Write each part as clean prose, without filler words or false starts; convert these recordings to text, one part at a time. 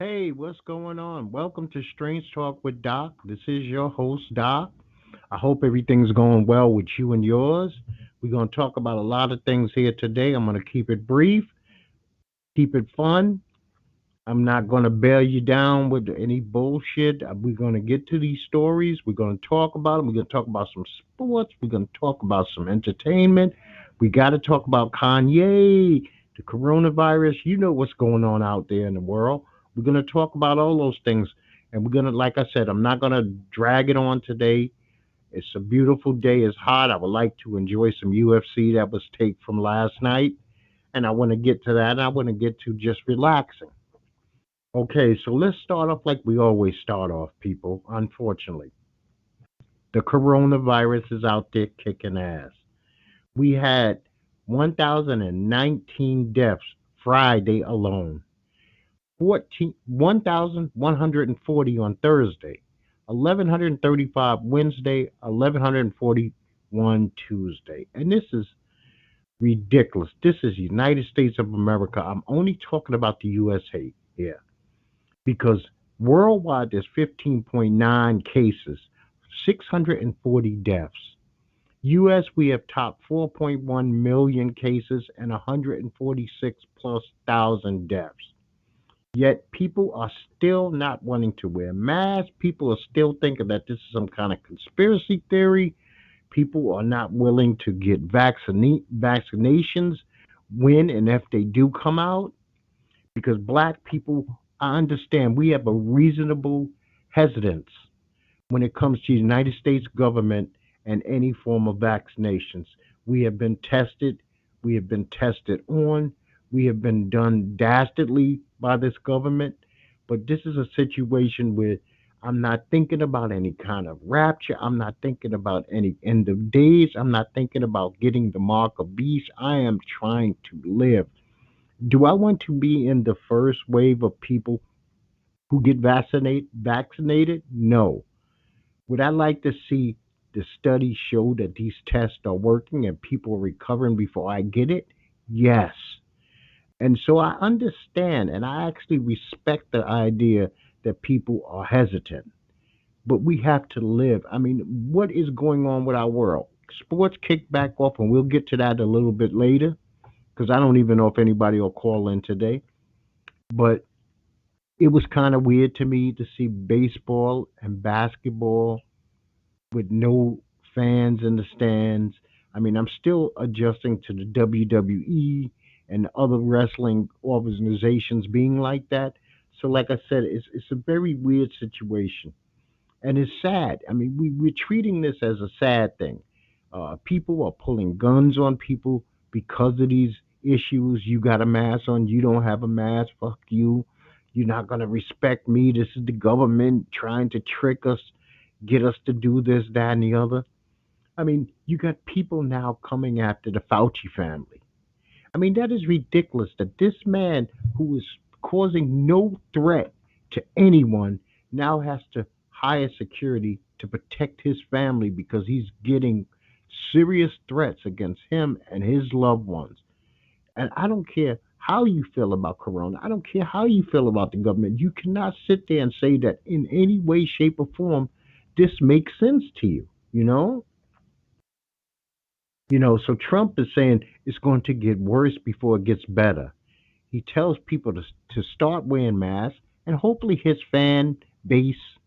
Hey, what's going on? Welcome to Strange Talk with Doc. This is your host, Doc. I hope everything's going well with you and yours. We're going to talk about a lot of things here today. I'm going to keep it brief, keep it fun. I'm not going to bail you down with any bullshit. We're going to get to these stories. We're going to talk about them. We're going to talk about some sports. We're going to talk about some entertainment. We got to talk about Kanye, the coronavirus. You know what's going on out there in the world. We're going to talk about all those things. And we're going to, like I said, I'm not going to drag it on today. It's a beautiful day. It's hot. I would like to enjoy some UFC that was taped from last night. And I want to get to that. And I want to get to just relaxing. Okay, so let's start off like we always start off, people. Unfortunately, the coronavirus is out there kicking ass. We had 1,019 deaths Friday alone, 1,140 on Thursday, 1,135 Wednesday, 1,141 Tuesday. And this is ridiculous. This is United States of America. I'm only talking about the USA here, because worldwide there's 15.9 cases, 640 deaths. US, we have topped 4.1 million cases and 146 plus thousand deaths. Yet people are still not wanting to wear masks. People are still thinking that this is some kind of conspiracy theory. People are not willing to get vaccinations when and if they do come out, because black people, I understand we have a reasonable hesitance when it comes to the United States government and any form of vaccinations. We have been tested, we have been tested on, we have been done dastardly by this government. But this is a situation where I'm not thinking about any kind of rapture. I'm not thinking about any end of days. I'm not thinking about getting the mark of beast. I am trying to live. Do I want to be in the first wave of people who get vaccinated? No. Would I like to see the studies show that these tests are working and people are recovering before I get it? Yes. And so I understand and I actually respect the idea that people are hesitant. But we have to live. I mean, what is going on with our world? Sports kick back off, and we'll get to that a little bit later because I don't even know if anybody will call in today. But it was kind of weird to me to see baseball and basketball with no fans in the stands. I mean, I'm still adjusting to the WWE and other wrestling organizations being like that. So, like I said, it's a very weird situation, and it's sad. I mean, we're treating this as a sad thing. People are pulling guns on people because of these issues. You got a mask on, you don't have a mask. Fuck you. You're not gonna respect me. This is the government trying to trick us, get us to do this, that, and the other. I mean, you got people now coming after the Fauci family. I mean, that is ridiculous that this man who is causing no threat to anyone now has to hire security to protect his family because he's getting serious threats against him and his loved ones. And I don't care how you feel about Corona. I don't care how you feel about the government. You cannot sit there and say that in any way, shape, or form this makes sense to you. You know, so Trump is saying it's going to get worse before it gets better. He tells people to start wearing masks, and hopefully his fan base,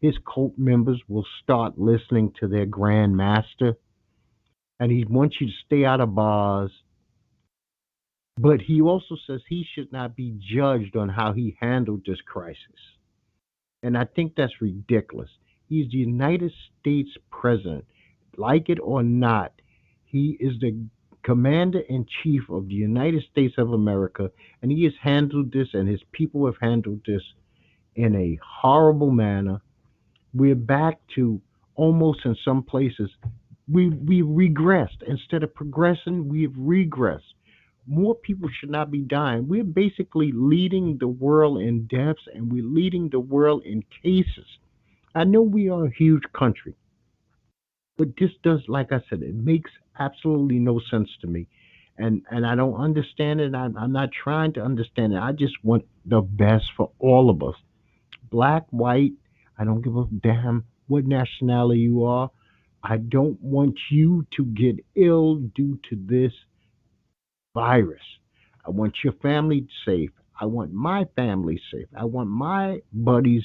his cult members, will start listening to their grand master. And he wants you to stay out of bars. But he also says he should not be judged on how he handled this crisis. And I think that's ridiculous. He's the United States president. Like it or not, he is the commander in chief of the United States of America, and he has handled this, and his people have handled this in a horrible manner. We're back to almost in some places, we regressed. Instead of progressing, we've regressed. More people should not be dying. We're basically leading the world in deaths and we're leading the world in cases. I know we are a huge country, but this does, like I said, it makes absolutely no sense to me. and I don't understand it. I'm not trying to understand it. I just want the best for all of us. Black, white, I don't give a damn what nationality you are. I don't want you to get ill due to this virus. I want your family safe. I want my family safe. I want my buddies,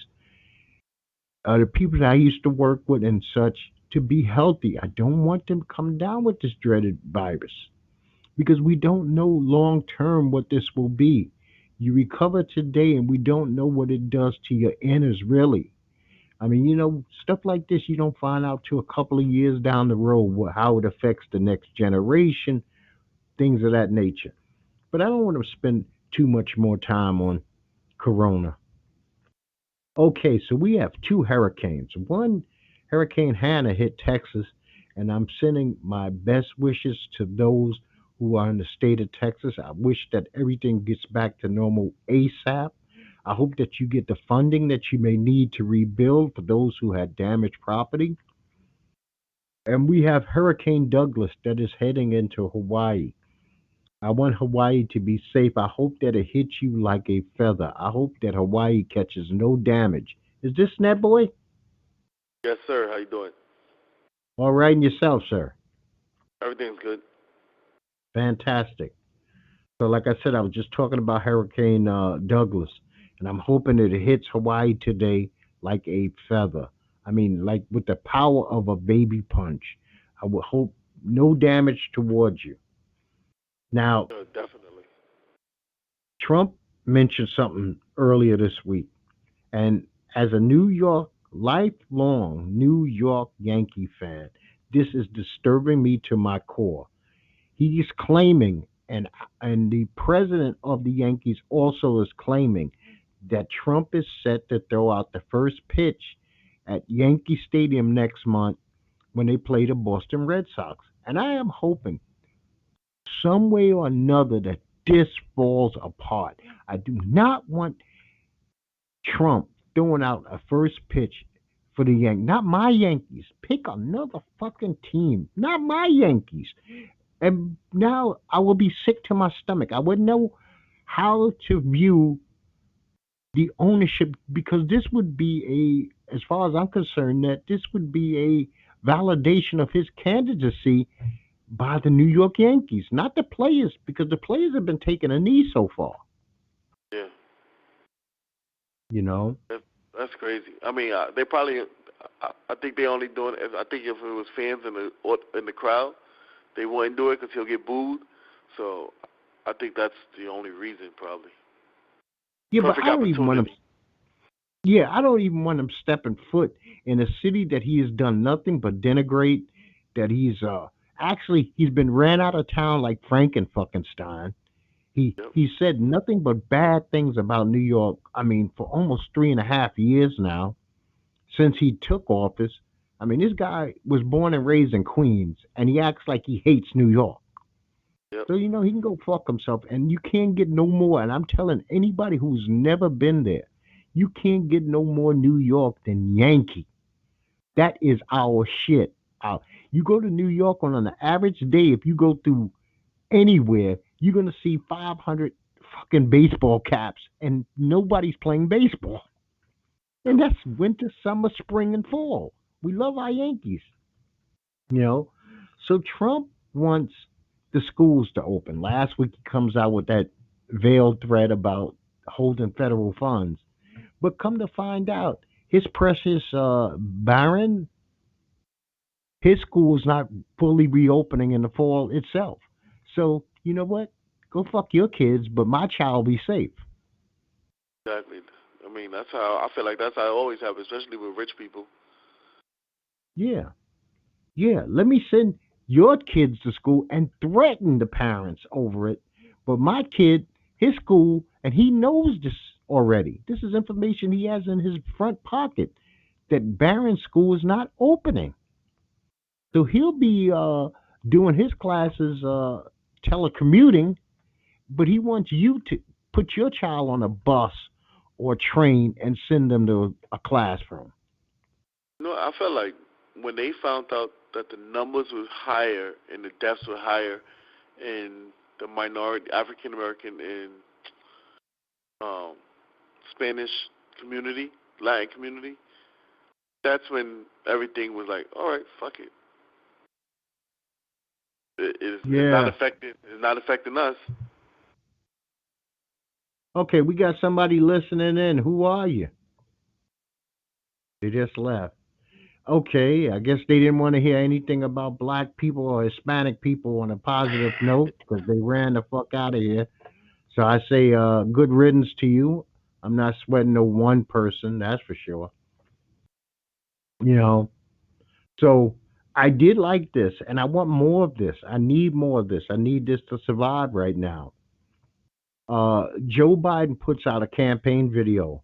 the people that I used to work with and such, to be healthy. I don't want them to come down with this dreaded virus because we don't know long term what this will be. You recover today and we don't know what it does to your innards, really. I mean, stuff like this you don't find out till a couple of years down the road how it affects the next generation, things of that nature. But I don't want to spend too much more time on Corona. Okay, so we have two hurricanes. One, Hurricane Hannah hit Texas, and I'm sending my best wishes to those who are in the state of Texas. I wish that everything gets back to normal ASAP. I hope that you get the funding that you may need to rebuild for those who had damaged property. And we have Hurricane Douglas that is heading into Hawaii. I want Hawaii to be safe. I hope that it hits you like a feather. I hope that Hawaii catches no damage. Is this Netboy? Yes, sir. How you doing? All right, and yourself, sir. Everything's good. Fantastic. So, like I said, I was just talking about Hurricane Douglas, and I'm hoping that it hits Hawaii today like a feather. I mean, like with the power of a baby punch. I would hope no damage towards you. Now, Definitely. Trump mentioned something earlier this week. And as a New York, lifelong New York Yankee fan, this is disturbing me to my core. He's claiming, and the president of the Yankees also is claiming that Trump is set to throw out the first pitch at Yankee Stadium next month when they play the Boston Red Sox. And I am hoping some way or another that this falls apart. I do not want Trump throwing out a first pitch for the Yankees. Not my Yankees. Pick another fucking team. Not my Yankees. And now I will be sick to my stomach. I wouldn't know how to view the ownership because this would be as far as I'm concerned, that this would be a validation of his candidacy by the New York Yankees, not the players, because the players have been taking a knee so far. Yeah, You know, that's crazy. I mean, they probably. I think they only doing. I think if it was fans in the crowd, they wouldn't do it because he'll get booed. So I think that's the only reason, probably. yeah, but Perfect I don't even want him. opportunity. Yeah, I don't even want him stepping foot in a city that he has done nothing but denigrate. That he's been ran out of town like Frankenfuckenstein. Yep. He said nothing but bad things about New York. I mean, for almost 3.5 years now since he took office. I mean, this guy was born and raised in Queens, and he acts like he hates New York. Yep. So he can go fuck himself, and you can't get no more. And I'm telling anybody who's never been there, you can't get no more New York than Yankee. That is our shit. You go to New York on an average day, if you go through anywhere, you're gonna see 500 fucking baseball caps, and nobody's playing baseball. And Yep. that's winter, summer, spring, and fall. We love our Yankees, you know. So Trump wants the schools to open. Last week he comes out with that veiled threat about holding federal funds. But come to find out, his precious Baron, his school is not fully reopening in the fall itself. So you know what? Go fuck your kids, but my child be safe. Exactly. I mean, that's how I feel like that's how it always happens, especially with rich people. Yeah, yeah. Let me send your kids to school and threaten the parents over it. But my kid, his school, and he knows this already. This is information he has in his front pocket that Barron School is not opening. So he'll be doing his classes telecommuting, but he wants you to put your child on a bus or train and send them to a classroom. I felt like when they found out that the numbers was higher and the deaths were higher in the minority, African American and um, Spanish community, Latin community, that's when everything was like, all right, fuck it. It's not Yeah. affecting. It's not affecting us. Okay, we got somebody listening in. Who are you? They just left. Okay, I guess they didn't want to hear anything about black people or Hispanic people on a positive note because they ran the fuck out of here. So I say, good riddance to you. I'm not sweating no one person, that's for sure. You know, so I did like this, and I want more of this. I need more of this. I need this to survive right now. Joe Biden puts out a campaign video,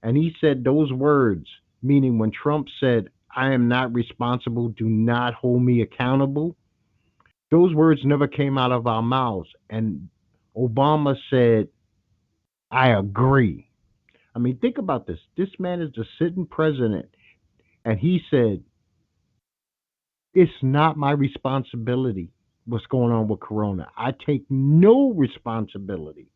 and he said those words, meaning when Trump said, I am not responsible, do not hold me accountable, those words never came out of our mouths. And Obama said, I agree. I mean, think about this. This man is the sitting president, and he said, it's not my responsibility what's going on with Corona. I take no responsibility.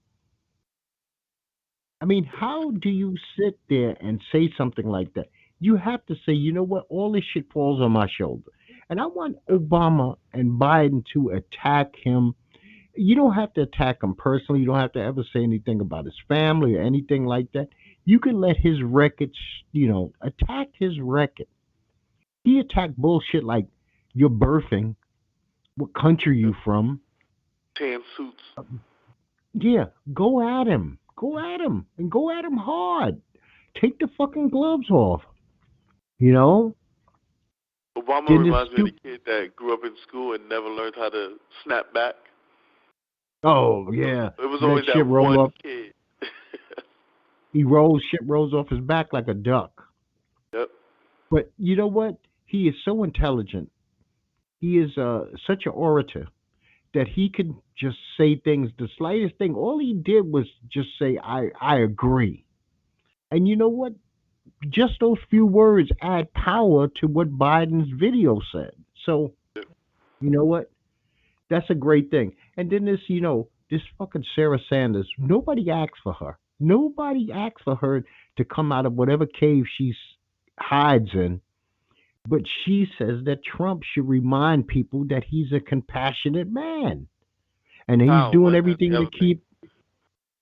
I mean, how do you sit there and say something like that? You have to say, you know what, all this shit falls on my shoulder. And I want Obama and Biden to attack him. You don't have to attack him personally. You don't have to ever say anything about his family or anything like that. You can let his record, attack his record. He attacked bullshit like you're birthing, what country you from. Tan suits. Yeah, go at him. Go at him. And go at him hard. Take the fucking gloves off. You know? Obama Then this reminds me of the kid that grew up in school and never learned how to snap back. Oh, yeah. It was Let always shit that roll one up. kid. Shit rolls off his back like a duck. Yep. But you know what? He is so intelligent. He is such an orator that he could just say things, the slightest thing. All he did was just say, I agree. And you know what? Just those few words add power to what Biden's video said. So, you know what? That's a great thing. And then this fucking Sarah Sanders, nobody asked for her. Nobody asked for her to come out of whatever cave she hides in. But she says that Trump should remind people that he's a compassionate man. And he's How? doing When has he everything to ever been? keep,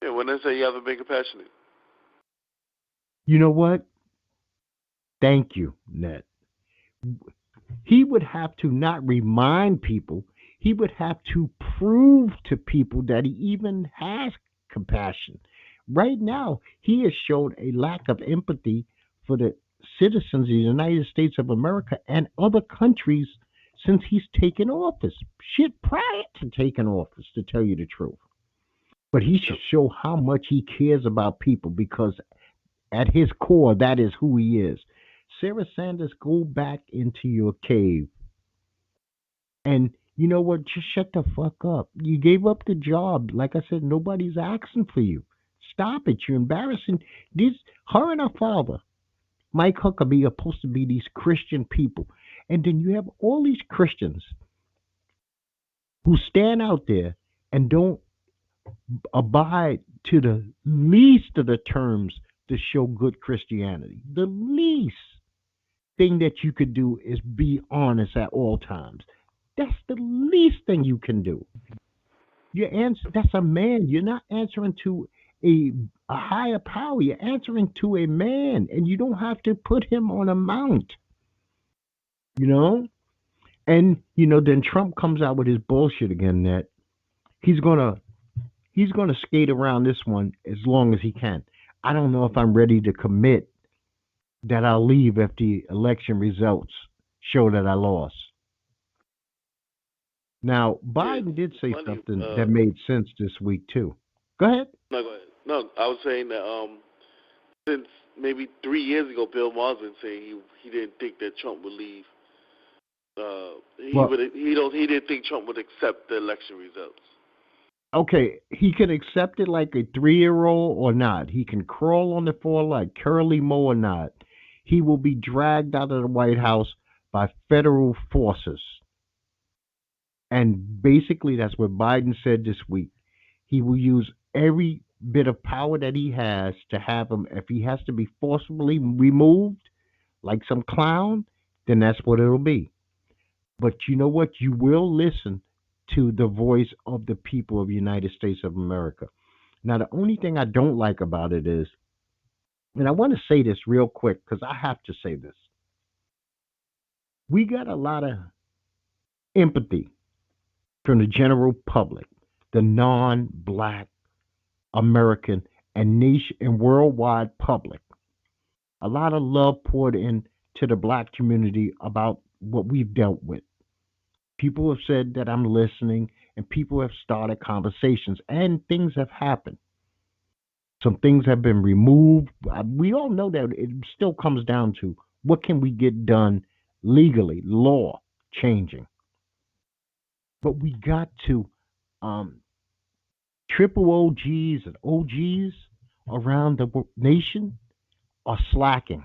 Yeah, when they say you haven't been compassionate. you know what? Thank you, Ned. He would have to not remind people, he would have to prove to people that he even has compassion. Right now, he has showed a lack of empathy for the citizens of the United States of America and other countries since he's taken office. Shit, prior to taking office, to tell you the truth. But he should Yep. show how much he cares about people because at his core, that is who he is. Sarah Sanders, go back into your cave. And you know what? Just shut the fuck up. You gave up the job. Like I said, nobody's asking for you. Stop it. You're embarrassing. These, her and her father, Mike Huckabee, are supposed to be these Christian people. And then you have all these Christians who stand out there and don't abide to the least of the terms to show good Christianity. The least thing that you could do is be honest at all times. That's the least thing you can do. That's a man. You're not answering to a a higher power. You're answering to a man, and you don't have to put him on a mount. You know. And then Trump comes out with his bullshit again. That he's gonna he's gonna skate around this one as long as he can. I don't know if I'm ready to commit that I'll leave if the election results show that I lost. Now, Yeah, Biden did it's say funny. something that made sense this week too. Go ahead. No, go ahead. No, I was saying that since maybe 3 years ago, Bill Maher's been saying he didn't think that Trump would leave. Well, He didn't think Trump would accept the election results. okay, he can accept it like a 3-year old or not. He can crawl on the floor like Curly Moe or not. He will be dragged out of the White House by federal forces. And basically, that's what Biden said this week. He will use every bit of power that he has to have him. If he has to be forcibly removed, like some clown, then that's what it'll be. But you know what? You will listen to the voice of the people of the United States of America. Now, the only thing I don't like about it is, and I want to say this real quick because I have to say this. We got a lot of empathy from the general public, the non black American and nation and worldwide public. A lot of love poured in to the black community about what we've dealt with. People have said that I'm listening, and people have started conversations, and things have happened. Some things have been removed. We all know that it still comes down to what can we get done legally, law changing. But we got to um, triple OGs and OGs around the nation are slacking.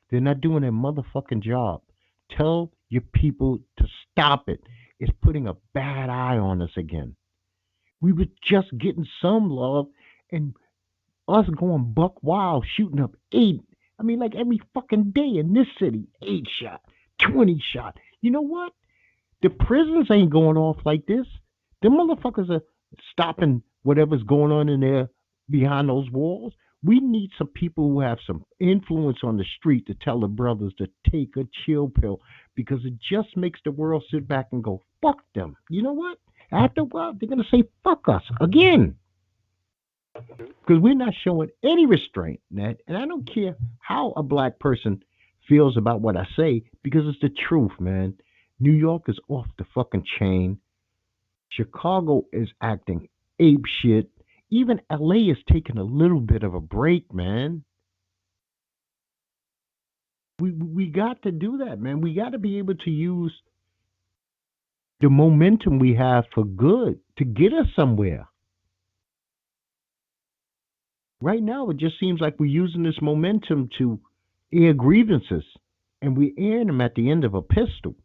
They're not doing their motherfucking job. Tell your people to stop it. It's putting a bad eye on us again. We were just getting some love, and us going buck wild, shooting up eight. I mean, like every fucking day in this city, 8 shot, 20 shot. You know what? The prisons ain't going off like this. The motherfuckers are stopping whatever's going on in there behind those walls. We need some people who have some influence on the street to tell the brothers to take a chill pill because it just makes the world sit back and go, fuck them. You know what? After a while, they're going to say, fuck us again because we're not showing any restraint, Ned. And I don't care how a black person feels about what I say because it's the truth, man. New York is off the fucking chain. Chicago is acting ape shit. Even LA is taking a little bit of a break, man. We got to do that, man. We got to be able to use the momentum we have for good to get us somewhere. Right now, it just seems like we're using this momentum to air grievances, and we air them at the end of a pistol.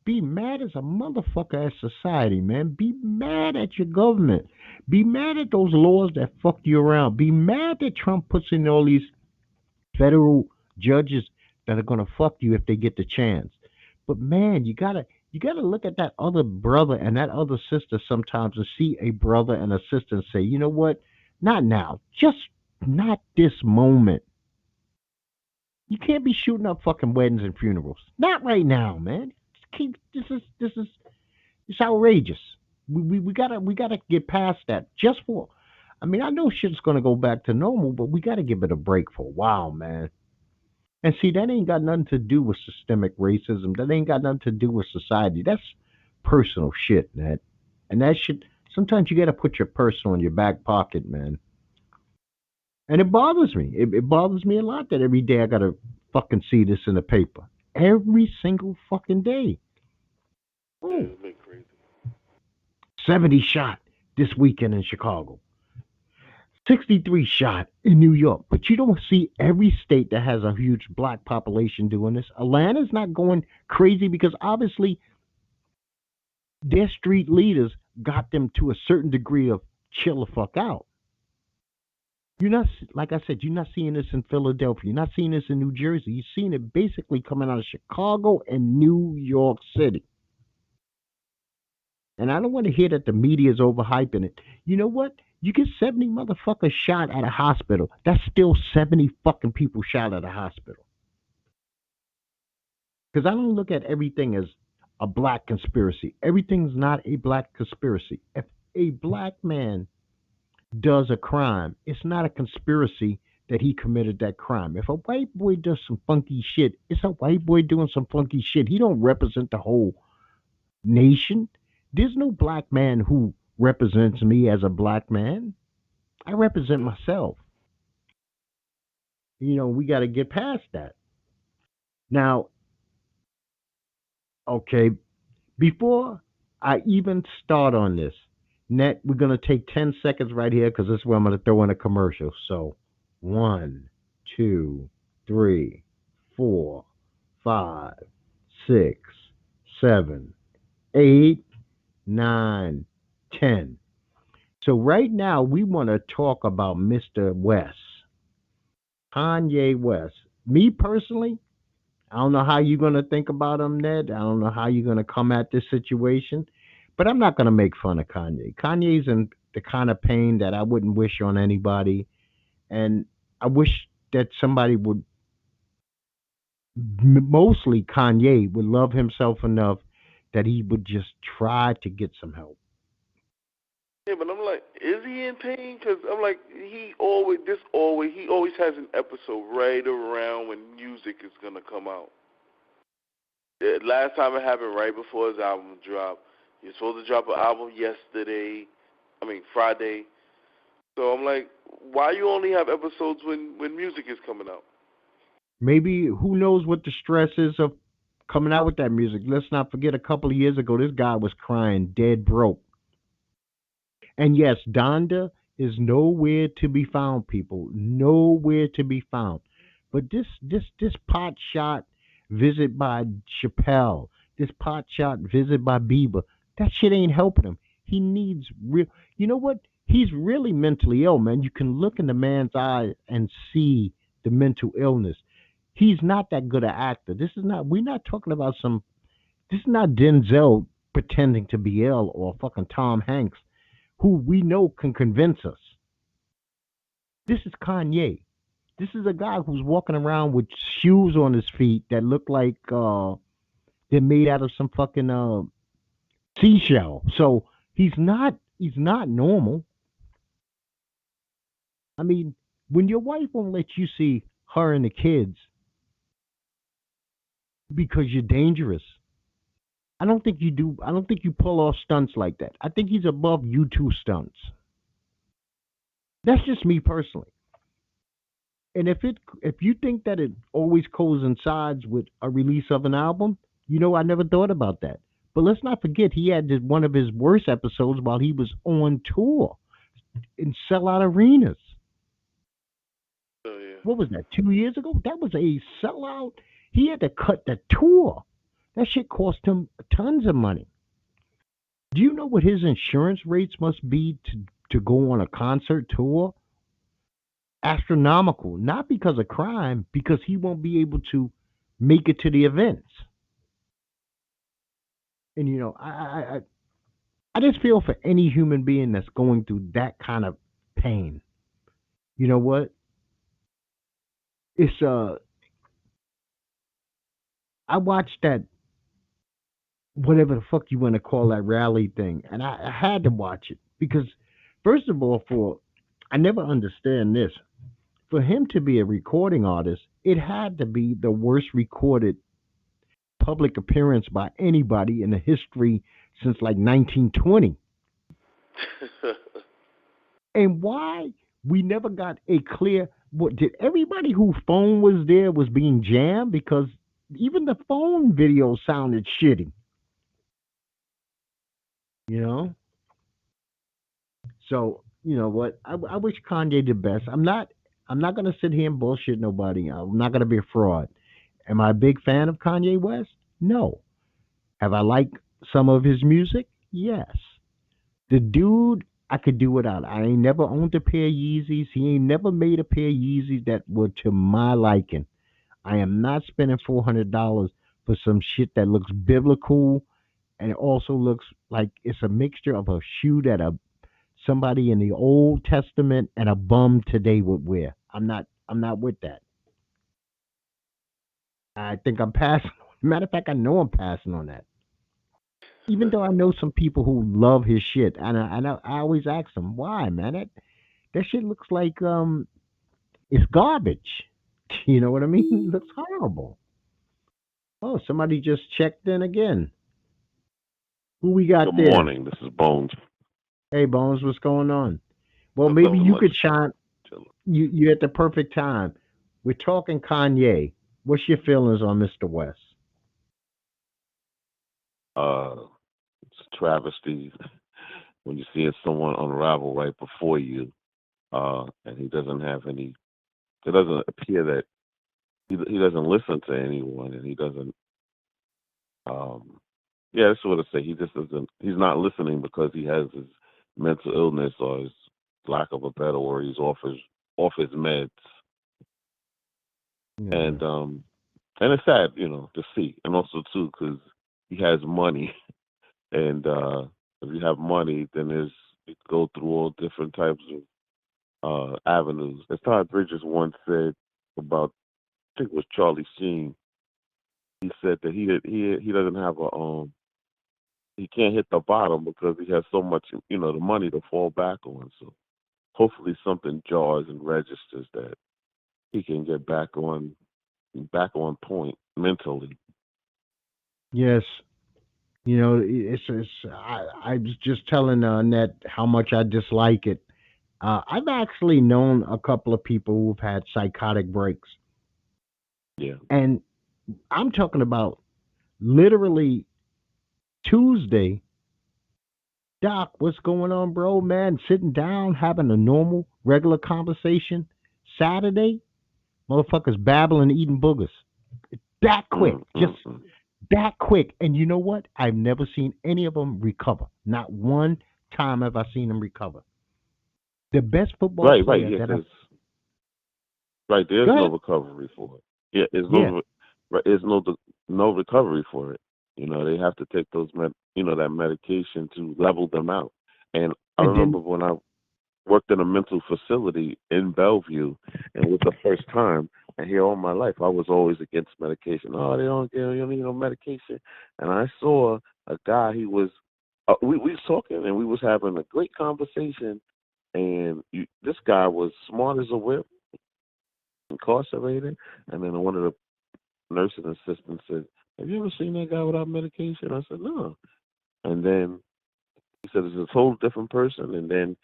Be mad as a motherfucker at society, man. Be mad at your government. Be mad at those laws that fuck you around. Be mad that Trump puts in all these federal judges that are gonna fuck you if they get the chance. But man, you gotta look at that other brother and that other sister sometimes and see a brother and a sister and say, you know what? Not now. Just not this moment. You can't be shooting up fucking weddings and funerals. Not right now, man. This is it's outrageous. We gotta get past that. Just for, I mean, I know shit's gonna go back to normal, but we gotta give it a break for a while, man. And see, that ain't got nothing to do with systemic racism. That ain't got nothing to do with society. That's personal shit, man. And that shit. Sometimes you gotta put your personal in your back pocket, man. And it bothers me. It bothers me a lot that every day I gotta fucking see this in the paper. Every single fucking day. Yeah, Oh, it's been crazy. 70 shot this weekend in Chicago. 63 shot in New York. But you don't see every state that has a huge black population doing this. Atlanta's not going crazy because obviously their street leaders got them to a certain degree of chill the fuck out. You're not, like I said, you're not seeing this in Philadelphia. You're not seeing this in New Jersey. You're seeing it basically coming out of Chicago and New York City. And I don't want to hear that the media is overhyping it. You know what? You get 70 motherfuckers shot at a hospital. That's still 70 fucking people shot at a hospital. Because I don't look at everything as a black conspiracy. Everything's not a black conspiracy. If a black man does a crime, it's not a conspiracy that he committed that crime. If a white boy does some funky shit, it's a white boy doing some funky shit. He don't represent the whole nation. There's no black man who represents me as a black man. I represent myself. We got to get past that. Now, okay, before I even start on this, Net, we're going to take 10 seconds right here because this is where I'm going to throw in a commercial. So, one, two, three, four, five, 6, 7, 8, 9, 10. So right now we want to talk about Mr. West, Kanye West. Me personally, I don't know how you're going to think about him, Ned. I don't know how you're going to come at this situation, but I'm not going to make fun of Kanye. Kanye's in the kind of pain that I wouldn't wish on anybody, and I wish that somebody would, mostly Kanye, would love himself enough that he would just try to get some help. Yeah, but I'm like, is he in pain? Because I'm like, he always has an episode right around when music is gonna come out. Yeah, last time it happened right before his album dropped. He was supposed to drop an album Friday. So I'm like, why you only have episodes when music is coming out? Maybe, who knows what the stress is of coming out with that music. Let's not forget, a couple of years ago, this guy was crying dead broke. And yes, Donda is nowhere to be found, people. Nowhere to be found. But this pot shot visit by Chappelle, this pot shot visit by Bieber, that shit ain't helping him. He needs real. You know what? He's really mentally ill, man. You can look in the man's eye and see the mental illness. He's not that good an actor. This is not. We're not talking about some. This is not Denzel pretending to be ill, or fucking Tom Hanks, who we know can convince us. This is Kanye. This is a guy who's walking around with shoes on his feet that look like they're made out of some fucking seashell. So he's not normal. I mean, when your wife won't let you see her and the kids because you're dangerous, I don't think you do. I don't think you pull off stunts like that. I think he's above you two stunts. That's just me personally. And if you think that it always coincides with a release of an album, I never thought about that. But let's not forget, he had one of his worst episodes while he was on tour in sellout arenas. Oh yeah. What was that? 2 years ago? That was a sellout. He had to cut the tour. That shit cost him tons of money. Do you know what his insurance rates must be to go on a concert tour? Astronomical. Not because of crime, because he won't be able to make it to the events. And I just feel for any human being that's going through that kind of pain. You know what? It's I watched that, whatever the fuck you want to call that rally thing, and I had to watch it because, first of all, for I never understand this. For him to be a recording artist, it had to be the worst recorded public appearance by anybody in the history since like 1920. And why we never got a clear, what did everybody whose phone was there was being jammed, because even the phone video sounded shitty, you know? So, you know what? I wish Kanye the best. I'm not gonna sit here and bullshit nobody. I'm not gonna be a fraud. Am I a big fan of Kanye West? No. Have I liked some of his music? Yes. The dude, I could do without. I ain't never owned a pair of Yeezys. He ain't never made a pair of Yeezys that were to my liking. I am not spending $400 for some shit that looks biblical and it also looks like it's a mixture of a shoe that somebody in the Old Testament and a bum today would wear. I'm not with that. I think I'm passing. Matter of fact, I know I'm passing on that. Even though I know some people who love his shit, and I always ask them why, man. That shit looks like it's garbage. You know what I mean? It looks horrible. Oh, somebody just checked in again. Who we got Good there? morning. This is Bones. Hey, Bones, what's going on? Well, Not maybe you much. could shine. You're at the perfect time. We're talking Kanye. What's your feelings on Mr. West? It's a travesty when you're seeing someone unravel right before you, and he doesn't have any. It doesn't appear that he doesn't listen to anyone, and he doesn't Um, yeah, that's what I say. He just doesn't. He's not listening because he has his mental illness or his lack of a better word. He's off his meds, Yeah. and it's sad, to see, and also too because he has money, and if you have money, then you go through all different types of avenues. As Todd Bridges once said about, I think it was Charlie Sheen. He said that he doesn't have a he can't hit the bottom because he has so much, the money to fall back on. So hopefully something jars and registers that he can get back on point mentally. Yes. I was just telling Annette how much I dislike it. I've actually known a couple of people who've had psychotic breaks, Yeah. and I'm talking about literally Tuesday. Doc, what's going on, bro? Man, sitting down, having a normal, regular conversation. Saturday, motherfuckers babbling, eating boogers. That quick, Mm, just mm, mm. that quick. And you know what? I've never seen any of them recover. Not one time have I seen them recover. The best football Right, right, player yeah, that I've. because right there's Go no ahead. recovery for it. Yeah, Yeah. there's no recovery for it. They have to take that medication to level them out. And I And remember then, when I worked in a mental facility in Bellevue, and it was the first time. And here all my life, I was always against medication. Oh, you don't need no medication. And I saw a guy. He was, we was talking, and we was having a great conversation. And this guy was smart as a whip, incarcerated. And then one of the nursing assistants said, "Have you ever seen that guy without medication?" I said, "No." And then he said, "It's a total different person." And then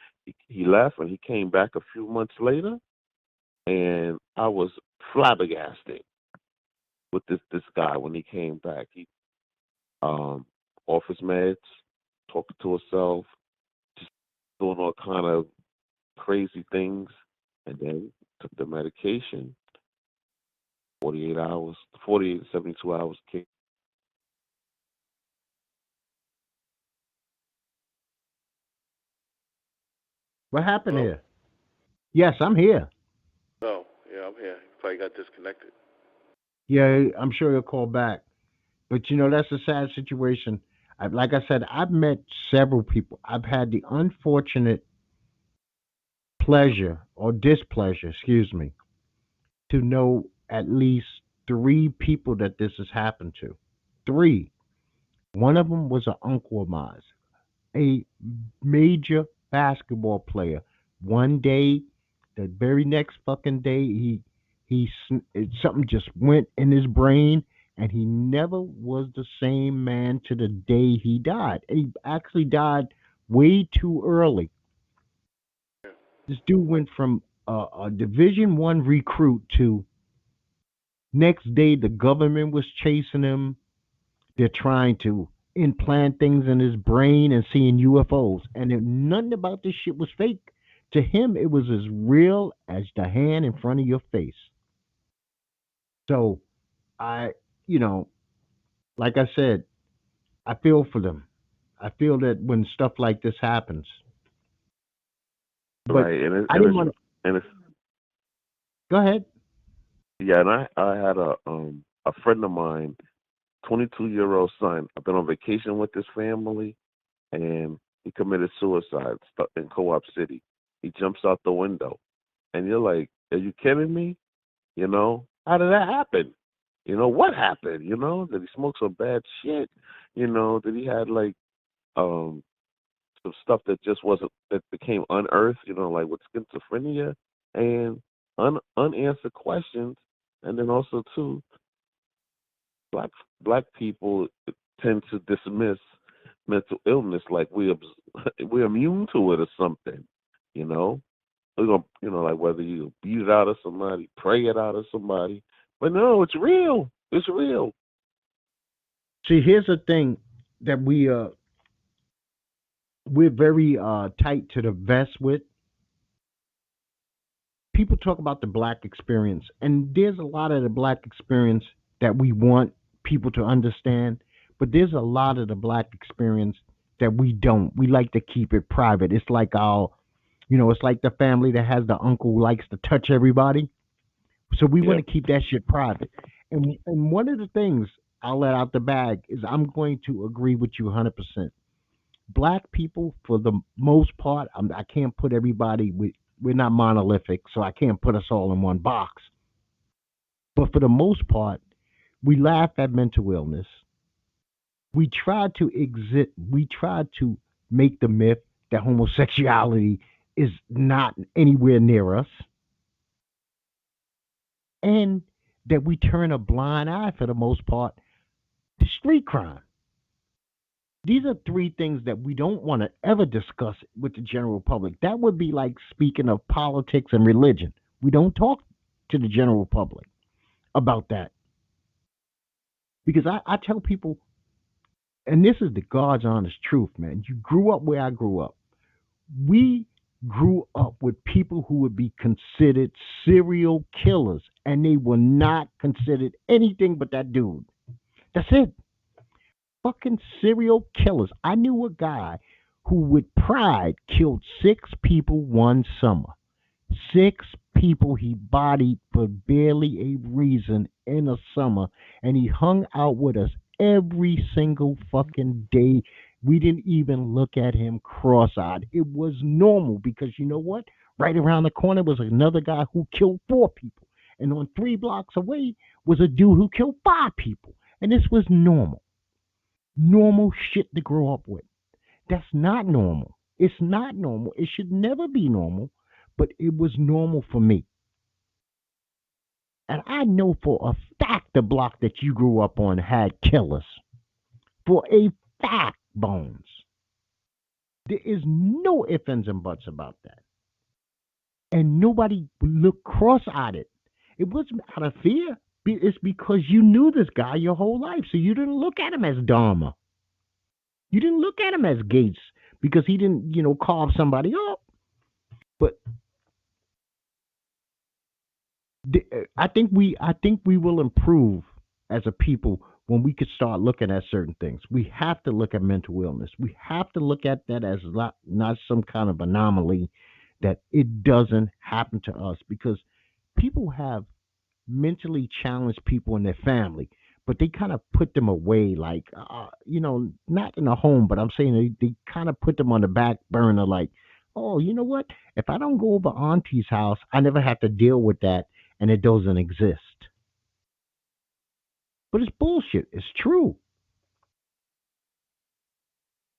he left, and he came back a few months later, and I was flabbergasted with this guy when he came back. He um off his meds, talking to himself, just doing all kind of crazy things, and then took the medication. 48 hours, 48 to 72 hours. what happened Hello? here? Yes, I'm here. Oh, yeah, I'm here. Probably got disconnected. Yeah, I'm sure you'll call back. But that's a sad situation. Like I said, I've met several people. I've had the unfortunate pleasure or displeasure, excuse me, to know at least three people that this has happened to. Three. One of them was an uncle of mine, a major basketball player. One day, the very next fucking day, something just went in his brain, and he never was the same man to the day he died. He actually died way too early. Yeah. This dude went from a Division 1 recruit to next day the government was chasing him. They're trying to implant things in his brain and seeing UFOs. And nothing about this shit was fake. To him, it was as real as the hand in front of your face. So I, you know, like I said, I feel for them. I feel that when stuff like this happens, but Right, and I didn't want to. it's Go ahead. yeah, and I had a friend of mine, 22-year-old son. I've been on vacation with his family, and he committed suicide stuck in Co-op City. He jumps out the window, and you're like, "Are you kidding me?" How did that happen? What happened? Did he smoke some bad shit? Did he had like um some stuff that just wasn't that became unearthed? Like with schizophrenia and unanswered questions, and then also too black black people tend to dismiss mental illness like we're immune to it or something. You know, we're gonna like whether you beat it out of somebody, pray it out of somebody, but no, it's real. It's real. See, here's the thing that we're very tight to the vest with. People talk about the black experience, and there's a lot of the black experience that we want people to understand. But there's a lot of the black experience that we don't. We like to keep it private. It's like it's like the family that has the uncle who likes to touch everybody. So we want Yep. to keep that shit private. And one of the things I'll let out the bag is I'm going to agree with you 100%. Black people, for the most part, I can't put everybody. We're not monolithic, so I can't put us all in one box. But for the most part, we laugh at mental illness. We try to exit. We try to make the myth that homosexuality is not anywhere near us, and that we turn a blind eye for the most part to street crime. These are three things that we don't want to ever discuss with the general public. That would be like speaking of politics and religion. We don't talk to the general public about that because I tell people, and this is the God's honest truth, man. You grew up where I grew up. We grew up with people who would be considered serial killers, and they were not considered anything but that dude. That's it. Fucking serial killers. I knew a guy who, with pride, killed 6 people one summer. 6 people he bodied for barely a reason in a summer, and he hung out with us every single fucking day. We didn't even look at him cross-eyed. It was normal because you know what? Right around the corner was another guy who killed 4 people, and on 3 blocks away was a dude who killed 5 people, and this was normal. Normal shit to grow up with. That's not normal. It's not normal. It should never be normal, but it was normal for me. And I know for a fact the block that you grew up on had killers. For a fact, Bones. There is no ifs, ands, and buts about that. And nobody looked cross eyed it. It wasn't out of fear. It's because you knew this guy your whole life. So you didn't look at him as Dharma. You didn't look at him as Gates because he didn't, carve somebody up. But I think we will improve as a people when we could start looking at certain things. We have to look at mental illness. We have to look at that as not some kind of anomaly, that it doesn't happen to us because people have mentally challenged people in their family, but they kind of put them away, like, not in a home, but I'm saying they kind of put them on the back burner, like, oh, you know what? If I don't go over auntie's house, I never have to deal with that, and it doesn't exist. But it's bullshit. It's true.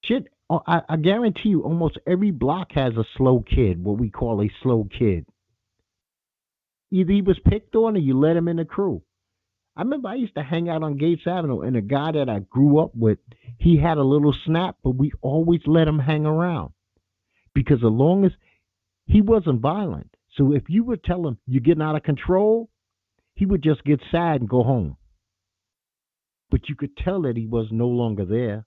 Shit, I guarantee you, almost every block has a slow kid, what we call a slow kid. Either he was picked on or you let him in the crew. I remember I used to hang out on Gates Avenue, and a guy that I grew up with, he had a little snap, but we always let him hang around because as long as he wasn't violent. So if you would tell him you're getting out of control, he would just get sad and go home. But you could tell that he was no longer there.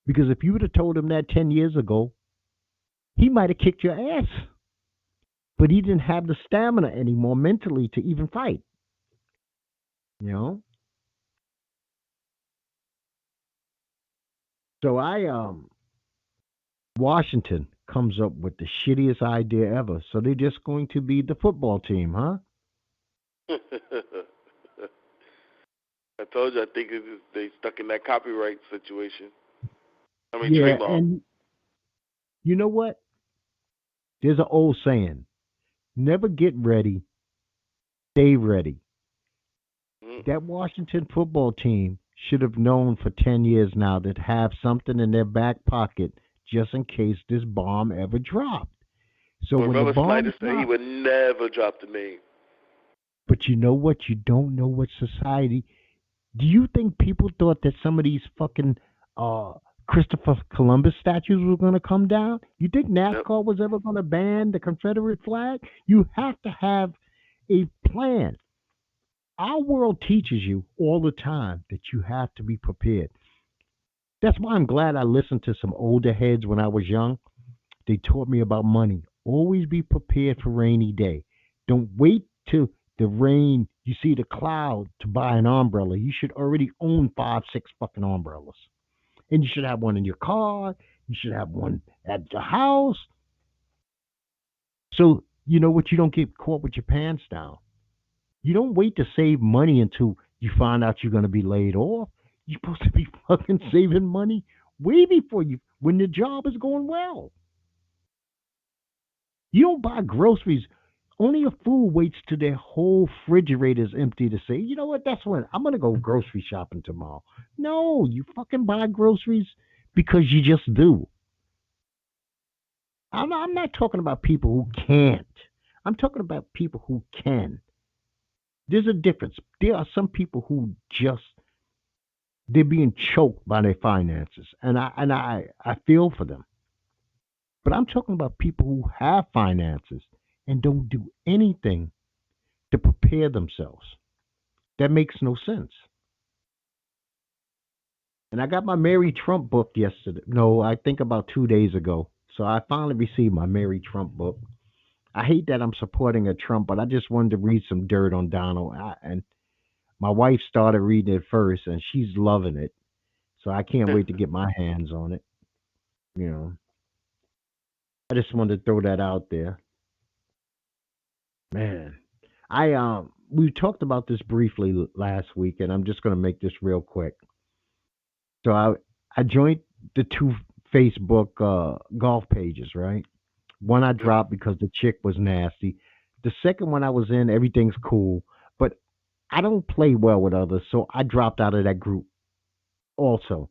Because if you would have told him that 10 years ago, he might have kicked your ass. But he didn't have the stamina anymore mentally to even fight. You know? So Washington comes up with the shittiest idea ever. So they're just going to be the football team, huh? I told you, I think they stuck in that copyright situation. I mean, Yeah, trademark. and you know what? There's an old saying: never get ready, stay ready. Mm-hmm. That Washington football team should have known for 10 years now that have something in their back pocket just in case this bomb ever dropped. So Well, when the remember bomb Snyder said he dropped, would never drop the name. but you know what? You don't know what society. Do you think people thought that some of these fucking uh, Christopher Columbus statues were going to come down? You think Yep. NASCAR was ever going to ban the Confederate flag? You have to have a plan. Our world teaches you all the time that you have to be prepared. That's why I'm glad I listened to some older heads when I was young. They taught me about money. Always be prepared for rainy day. Don't wait till the rain You see the cloud to buy an umbrella. You should already own 5, 6 fucking umbrellas. And you should have one in your car. You should have one at the house. So, you know what? You don't get caught with your pants down. You don't wait to save money until you find out you're going to be laid off. You're supposed to be fucking saving money way before you, when the job is going well. You don't buy groceries. Only a fool waits till their whole refrigerator is empty to say, you know what, that's when I'm going to go grocery shopping tomorrow. No, you fucking buy groceries because you just do. I'm not talking about people who can't. I'm talking about people who can. There's a difference. There are some people who just they're being choked by their finances, and I feel for them. But I'm talking about people who have finances and don't do anything to prepare themselves. That makes no sense. And I got my Marytrump book yesterday. No, I think about 2 days ago. So I finally received my Marytrump book. I hate that I'm supporting a Trump, but I just wanted to read some dirt on Donald. And my wife started reading it first, and she's loving it. So I can't wait to get my hands on it. You know, I just wanted to throw that out there, man. I we talked about this briefly last week, and I'm just going to make this real quick. So I joined the two Facebook golf pages, right? One I Yep. dropped because the chick was nasty. The second one I was in, everything's cool, but I don't play well with others, so I dropped out of that group also.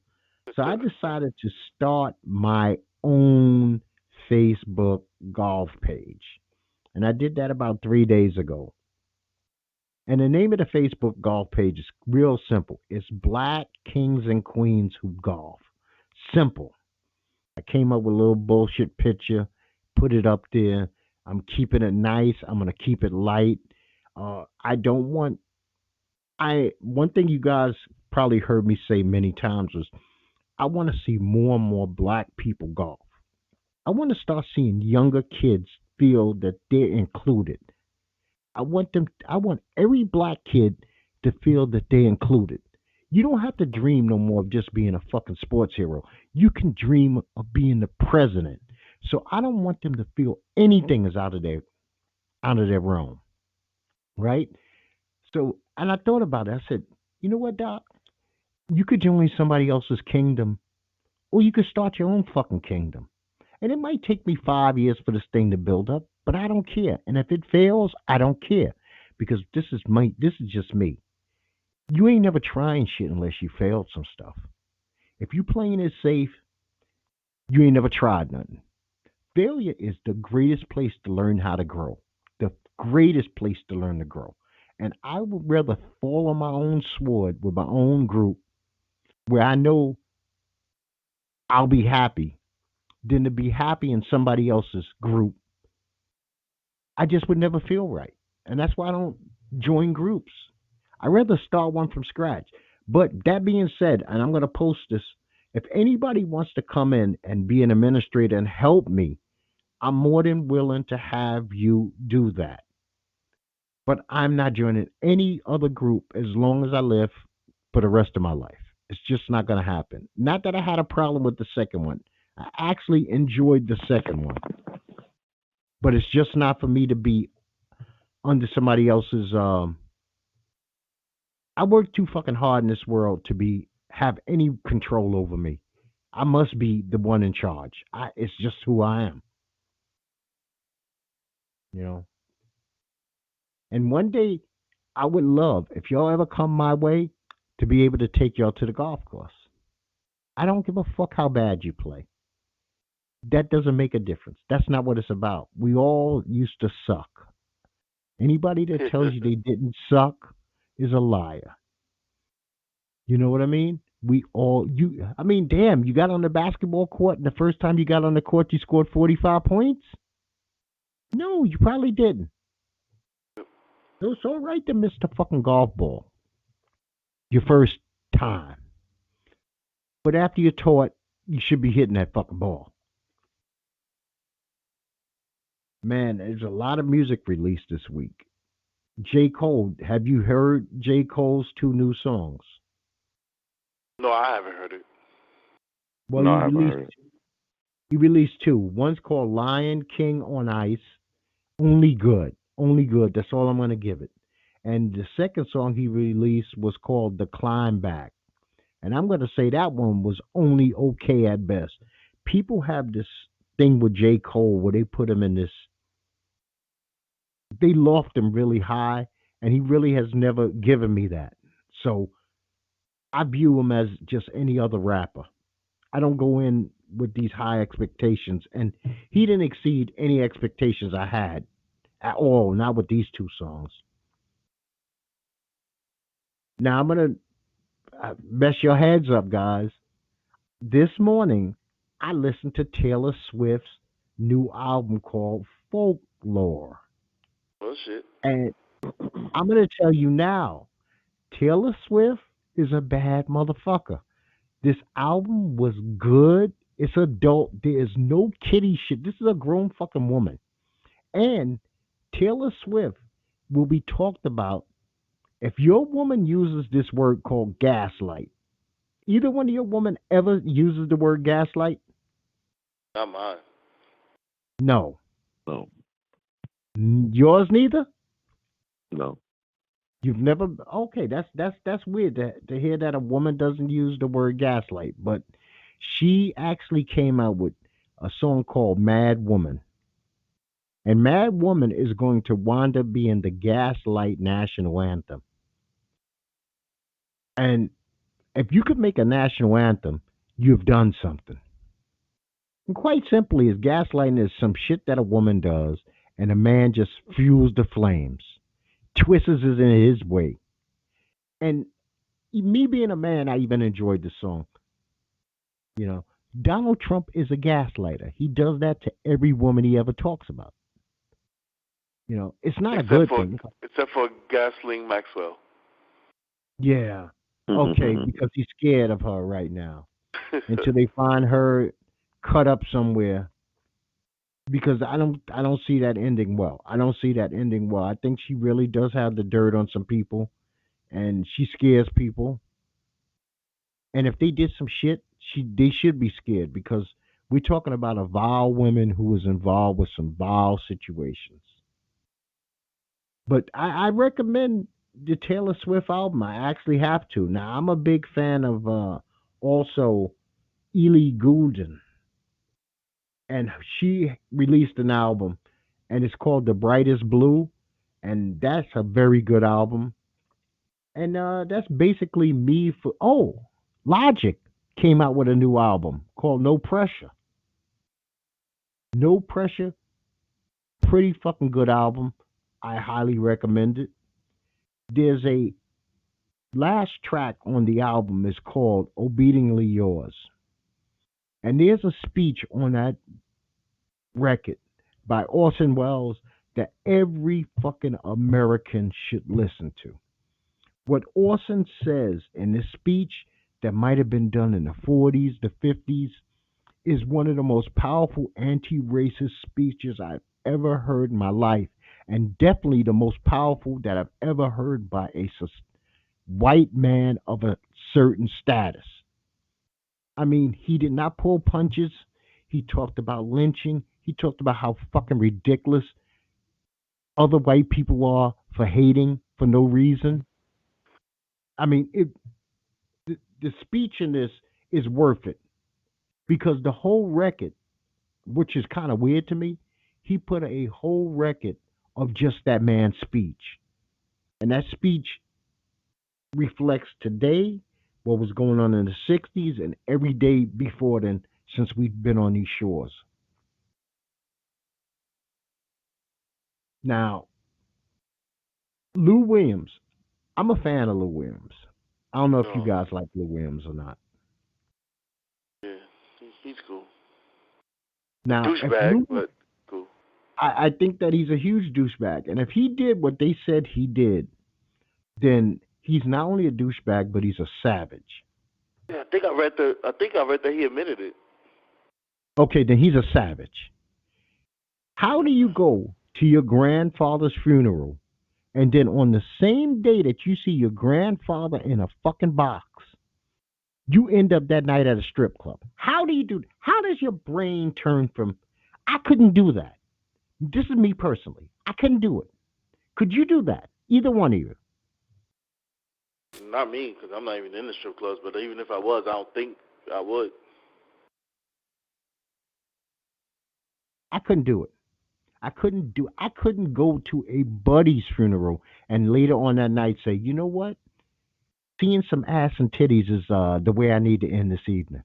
So I decided to start my own Facebook golf page. And I did that about 3 days ago. And the name of the Facebook golf page is real simple. It's Black Kings and Queens Who Golf. Simple. I came up with a little bullshit picture, put it up there. I'm keeping it nice. I'm gonna keep it light. I don't want. I One thing you guys probably heard me say many times was I want to see more and more black people golf. I want to start seeing younger kids feel that they're included. I want every black kid to feel that they're included. You don't have to dream no more of just being a fucking sports hero. You can dream of being the president. So I don't want them to feel anything is out of their realm, right? So and I thought about it. I said, you know what, Doc? You could join somebody else's kingdom, or you could start your own fucking kingdom. And it might take me 5 years for this thing to build up, but I don't care. And if it fails, I don't care because this is just me. You ain't never trying shit unless you failed some stuff. If you playing it safe, you ain't never tried nothing. Failure is the greatest place to learn how to grow. The greatest place to learn to grow. And I would rather fall on my own sword with my own group where I know I'll be happy than to be happy in somebody else's group. I just would never feel right. And that's why I don't join groups. I'd rather start one from scratch. But that being said, and I'm going to post this, if anybody wants to come in and be an administrator and help me, I'm more than willing to have you do that. But I'm not joining any other group as long as I live for the rest of my life. It's just not going to happen. Not that I had a problem with the second one. I actually enjoyed the second one, but it's just not for me to be under somebody else's. I work too fucking hard in this world to be have any control over me. I must be the one in charge. It's just who I am, you know. And one day, I would love if y'all ever come my way to be able to take y'all to the golf course. I don't give a fuck how bad you play. That doesn't make a difference. That's not what it's about. We all used to suck. Anybody that tells you they didn't suck is a liar. You know what I mean? We all you I mean, damn, you got on the basketball court and the first time you got on the court you scored 45 points? No, you probably didn't. So it's all right to miss the fucking golf ball your first time. But after you're taught, you should be hitting that fucking ball. Man, there's a lot of music released this week. J. Cole. Have you heard J. Cole's two new songs? No, I haven't heard it. Well, No, I haven't heard it. he released two. One's called Lion King on Ice. Only good. Only good. That's all I'm gonna give it. And the second song he released was called The Climb Back. And I'm gonna say that one was only okay at best. People have this thing with J. Cole where they put him in this, they loft him really high, and he really has never given me that. So I view him as just any other rapper. I don't go in with these high expectations, and he didn't exceed any expectations I had at all. Not with these two songs. Now I'm gonna mess your heads up, guys. This morning, I listened to Taylor Swift's new album called Folklore, Oh shit. and I'm gonna tell you now, Taylor Swift is a bad motherfucker. This album was good. It's adult. There is no kiddie shit. This is a grown fucking woman. And Taylor Swift will be talked about if your woman uses this word called gaslight. Either one of your women ever uses the word gaslight? Not mine. No. No, Yours neither? no. You've never okay, that's weird to hear that a woman doesn't use the word gaslight, but she actually came out with a song called Mad Woman. And Mad Woman is going to wind up being the gaslight national anthem. And if you could make a national anthem, you've done something. And quite simply, is gaslighting is some shit that a woman does, and a man just fuels the flames, twists it in his way. And me being a man, I even enjoyed the song. You know, Donald Trump is a gaslighter. He does that to every woman he ever talks about. It's not a Except good for thing. except for Gasling Maxwell. Yeah. Okay, because he's scared of her right now until they find her cut up somewhere. Because I don't see that ending well. I don't see that ending well. I think she really does have the dirt on some people, and she scares people. And if they did some shit, they should be scared because we're talking about a vile woman who was involved with some vile situations. But I recommend the Taylor Swift album. I actually have to. Now I'm a big fan of also Ellie Goulding, and she released an album, and it's called The Brightest Blue, and that's a very good album. And that's basically me for. Oh, Logic came out with a new album called No Pressure. No Pressure, pretty fucking good album. I highly recommend it. There's a last track on the album is called Obediently Yours. And there's a speech on that record by Orson Welles that every fucking American should listen to. What Orson says in this speech that might have been done in the 40s, the 50s, is one of the most powerful anti racist speeches I've ever heard in my life, and definitely the most powerful that I've ever heard by a white man of a certain status. I mean, he did not pull punches. He talked about lynching. He talked about how fucking ridiculous other white people are for hating for no reason. I mean, the speech in this is worth it because the whole record, which is kind of weird to me, he put a whole record of just that man's speech. And that speech reflects today, what was going on in the 60s, and every day before then since we've been on these shores. Now, Lou Williams, I'm a fan of Lou Williams. I don't know if you No. guys like Lou Williams or not. Yeah. He's cool. A Now, if douchebag, Lou, but cool. I think that he's a huge douchebag. And if he did what they said he did, then he's not only a douchebag, but he's a savage. Yeah, I think I read that he admitted it. Okay, then he's a savage. How do you go to your grandfather's funeral And then on the same day that you see your grandfather in a fucking box, you end up that night at a strip club. How do you do? How does your brain turn from? I couldn't do that. This is me personally. I couldn't do it. Could you do that? Either one of you. Not me, because I'm not even in the strip clubs. But even if I was, I don't think I would. I couldn't do it. I couldn't go to a buddy's funeral and later on that night say, you know what? Seeing some ass and titties is the way I need to end this evening.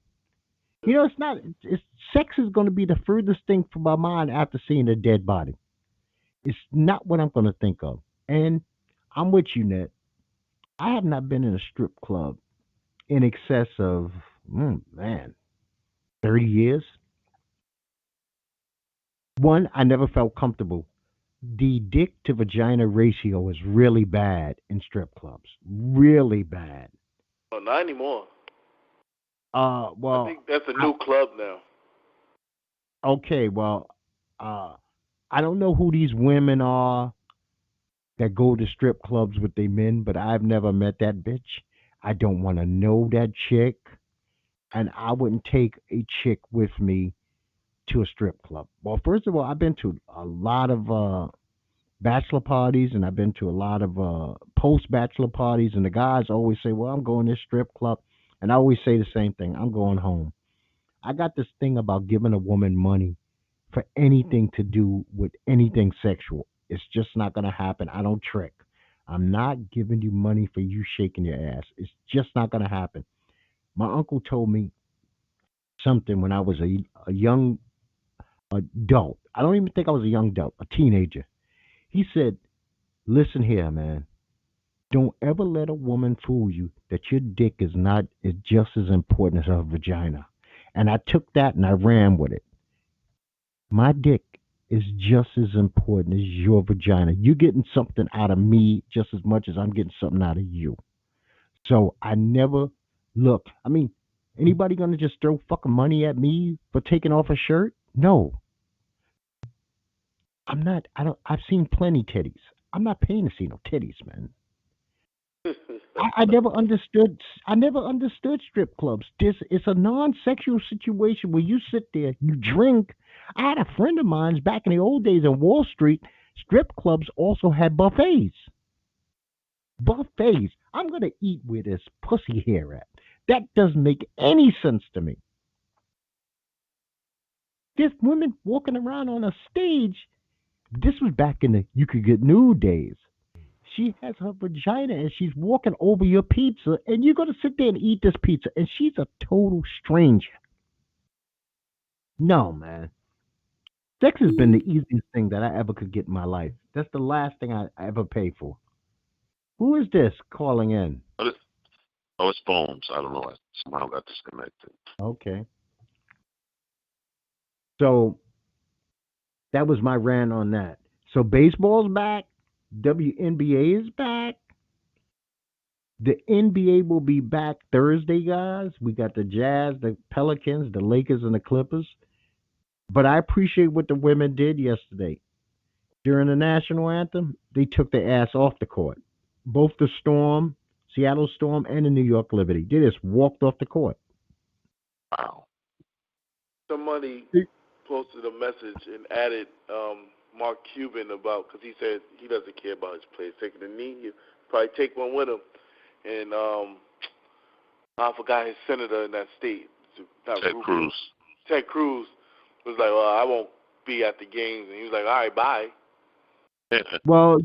You know, it's not. It's sex is going to be the furthest thing from my mind after seeing a dead body. It's not what I'm going to think of. And I'm with you, Ned. I have not been in a strip club in excess of, man, 30 years. One, I never felt comfortable. The dick to vagina ratio is really bad in strip clubs. Really bad. Oh, not anymore. I Well, think that's a new club now. okay, well, I don't know who these women are that go to strip clubs with their men, but I've never met that bitch. I don't want to know that chick, and I wouldn't take a chick with me to a strip club. Well, first of all, I've been to a lot of bachelor parties, and I've been to a lot of post bachelor parties, and the guys always say, "Well, I'm going to this strip club," and I always say the same thing: "I'm going home." I got this thing about giving a woman money for anything to do with anything sexual. It's just not going to happen. I don't trick. I'm not giving you money for you shaking your ass. It's just not going to happen. My uncle told me something when I was a young adult. I don't even think I was a young adult, a teenager. He said, "Listen here, man. Don't ever let a woman fool you that your dick is just as important as her vagina." And I took that and I ran with it. My dick is just as important as your vagina. You're getting something out of me just as much as I'm getting something out of you. So I never look. I mean, anybody gonna just throw fucking money at me for taking off a shirt? No, I'm not. I don't. I've seen plenty titties. I'm not paying to see no titties, man. I never understood. I never understood strip clubs. This it's a non-sexual situation where you sit there, you drink. I had a friend of mine's back in the old days in Wall Street. Strip clubs also had buffets. Buffets. I'm gonna eat where this pussy hair at. That doesn't make any sense to me. There's women walking around on a stage. This was back in the you could get nude days. She has her vagina and she's walking over your pizza, and you're gonna sit there and eat this pizza, and she's a total stranger. No, man. Sex has been the easiest thing that I ever could get in my life. That's the last thing I ever paid for. Who is this calling in? Oh, it's phones. I don't know. I somehow got disconnected. Okay. So that was my rant on that. So baseball's back. WNBA is back. The NBA will be back Thursday, guys. We got the Jazz, the Pelicans, the Lakers, and the Clippers. But I appreciate what the women did yesterday. During the national anthem, they took their ass off the court. Both the Storm, Seattle Storm, and the New York Liberty. They just walked off the court. Wow. Somebody posted a message and added Mark Cuban about because he said he doesn't care about his players taking a knee. He'll probably take one with him. And I forgot his senator in that state. Ted Cruz. Ted Cruz was like, "Well, I won't be at the games," and he was like, "All right, bye." Well,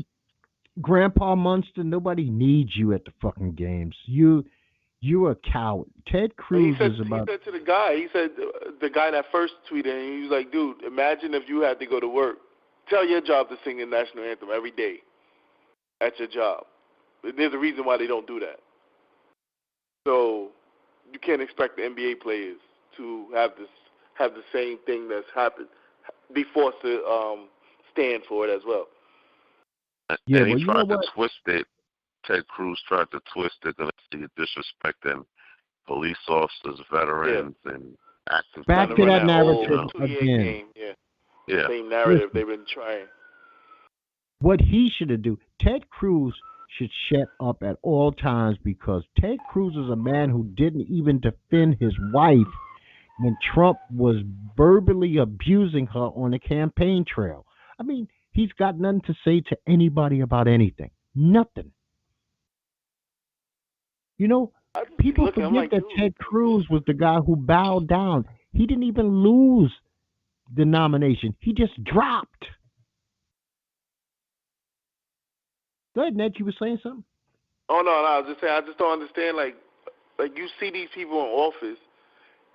Grandpa Munster, nobody needs you at the fucking games. You're a coward. Ted Cruz is about. He said to the guy, the guy that first tweeted, and he was like, "Dude, imagine if you had to go to work. Tell your job to sing the national anthem every day at your job. There's a reason why they don't do that. So you can't expect the NBA players to have the same thing that's happened, be forced to stand for it as well." Yeah, and well, he tried to twist it. Ted Cruz tried to twist it to disrespecting police officers, veterans, and active. Back to that narrative again. Game. Yeah. Same narrative they've been trying. What he should have do, Ted Cruz should shut up at all times because Ted Cruz is a man who didn't even defend his wife when Trump was verbally abusing her on the campaign trail. I mean, he's got nothing to say to anybody about anything. Nothing. You know, I just be people looking. I'm forget like, that dude, Ted Cruz was the guy who bowed down. He didn't even lose the nomination. He just dropped. Go ahead, Ned. You were saying something? oh no, I was just saying, I just don't understand. Like you see these people in office,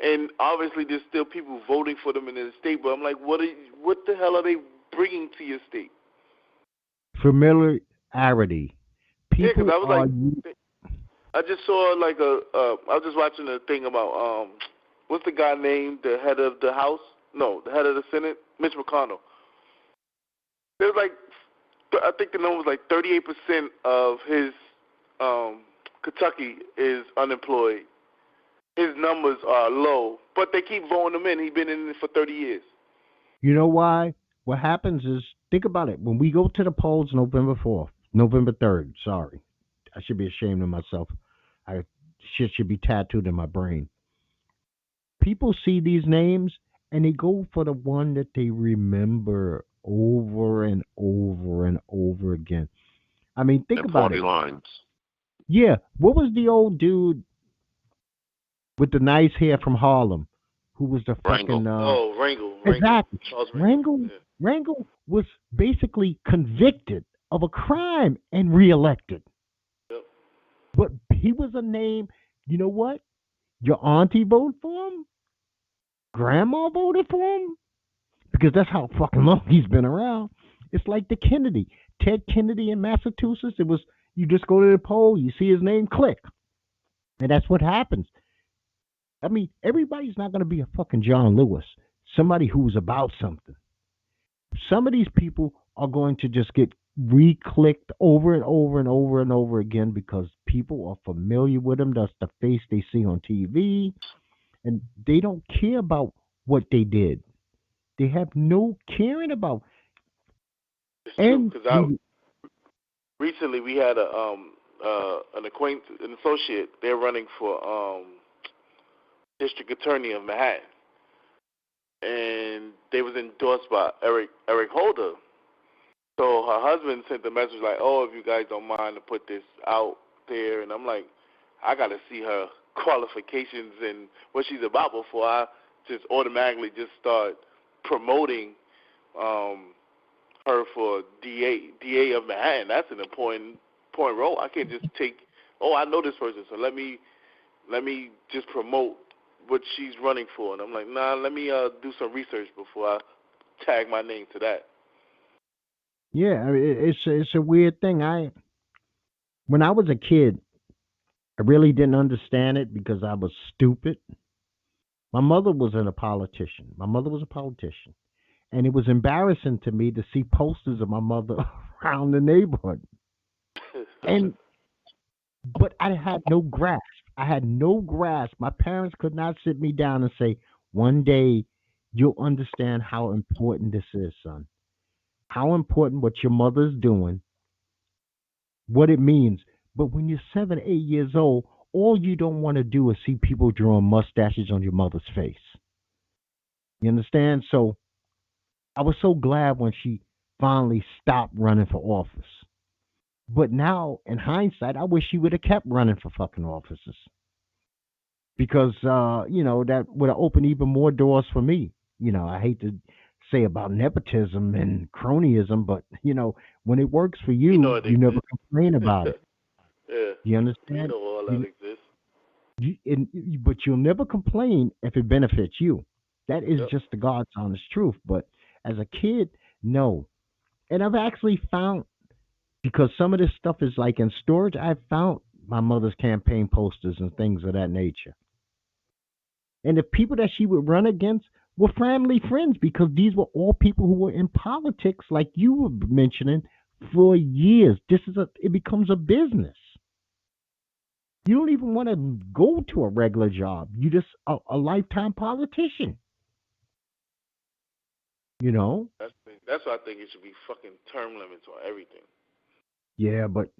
and obviously there's still people voting for them in the state. But I'm like, what the hell are they bringing to your state? Familiarity. Yeah, because People I was are. like, I just saw like I was just watching a thing about what's the guy named the head of the House? No, the head of the Senate, Mitch McConnell. There's like, I think the number was like 38% of his Kentucky is unemployed. His numbers are low, but they keep voting him in. He's been in it for 30 years. You know why? What happens is, think about it. When we go to the polls November 4th, November 3rd, sorry. I should be ashamed of myself. I shit should be tattooed in my brain. People see these names and they go for the one that they remember over and over and over again. I mean, think And about party it. lines. Yeah, what was the old dude with the nice hair from Harlem who was the Wrangle. fucking Oh, Rangel, exactly. Charles Rangel. Rangel Yeah. Rangel was basically convicted of a crime and reelected. Yep. But he was a name, you know what? Your auntie voted for him? Grandma voted for him? Because that's how fucking long he's been around. It's like the Kennedy. Ted Kennedy in Massachusetts, it was you just go to the poll, you see his name, click. And that's what happens. I mean, everybody's not going to be a fucking John Lewis, somebody who's about something. Some of these people are going to just get re-clicked over and over and over and over again because people are familiar with them. That's the face they see on TV, and they don't care about what they did. They have no caring about. It's true And because I recently we had an acquaintance, an associate. They're running for district attorney of Manhattan, and they was endorsed by Eric Holder. So her husband sent a message like, "Oh, if you guys don't mind to put this out there," and I'm like, I got to see her qualifications and what she's about before I just automatically just start promoting um, her for DA of Manhattan. That's an important role. I can't just take, oh, I know this person, so let me just promote what she's running for. And I'm like, nah, let me do some research before I tag my name to that. yeah, I mean, it's a weird thing. When I was a kid, I really didn't understand it because I was stupid. My mother wasn't a politician. My mother was a politician. And it was embarrassing to me to see posters of my mother around the neighborhood. And but I had no grasp. I had no grasp. My parents could not sit me down and say, "One day you'll understand how important this is, son. How important what your mother's doing, what it means." But when you're 7, 8 years old, all you don't want to do is see people drawing mustaches on your mother's face. You understand? So I was so glad when she finally stopped running for office. But now, in hindsight, I wish she would have kept running for fucking offices because, that would have opened even more doors for me. I hate to say about nepotism and cronyism, but, when it works for You know you, it you never exists. complain about it. Yeah, You we understand? know all that You, exists. but you'll never complain if it benefits you. That is Yep. just the God's honest truth. But as a kid, no. And I've actually found because some of this stuff is like in storage. I found my mother's campaign posters and things of that nature. And the people that she would run against were family friends because these were all people who were in politics, like you were mentioning, for years. It becomes a business. You don't even want to go to a regular job. You just a lifetime politician. You know. That's crazy. That's why I think it should be fucking term limits on everything. Yeah, but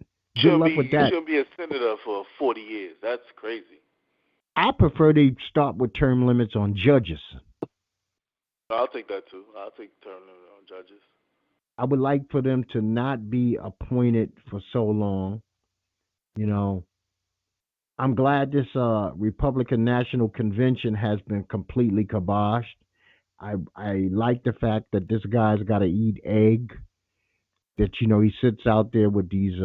good luck with You that. shouldn't be a senator for 40 years. That's crazy. I prefer they start with term limits on judges. I'll take that too. I'll take term limit on judges. I would like for them to not be appointed for so long. You know, I'm glad this Republican National Convention has been completely kiboshed. I like the fact that this guy's got to eat egg. That he sits out there with these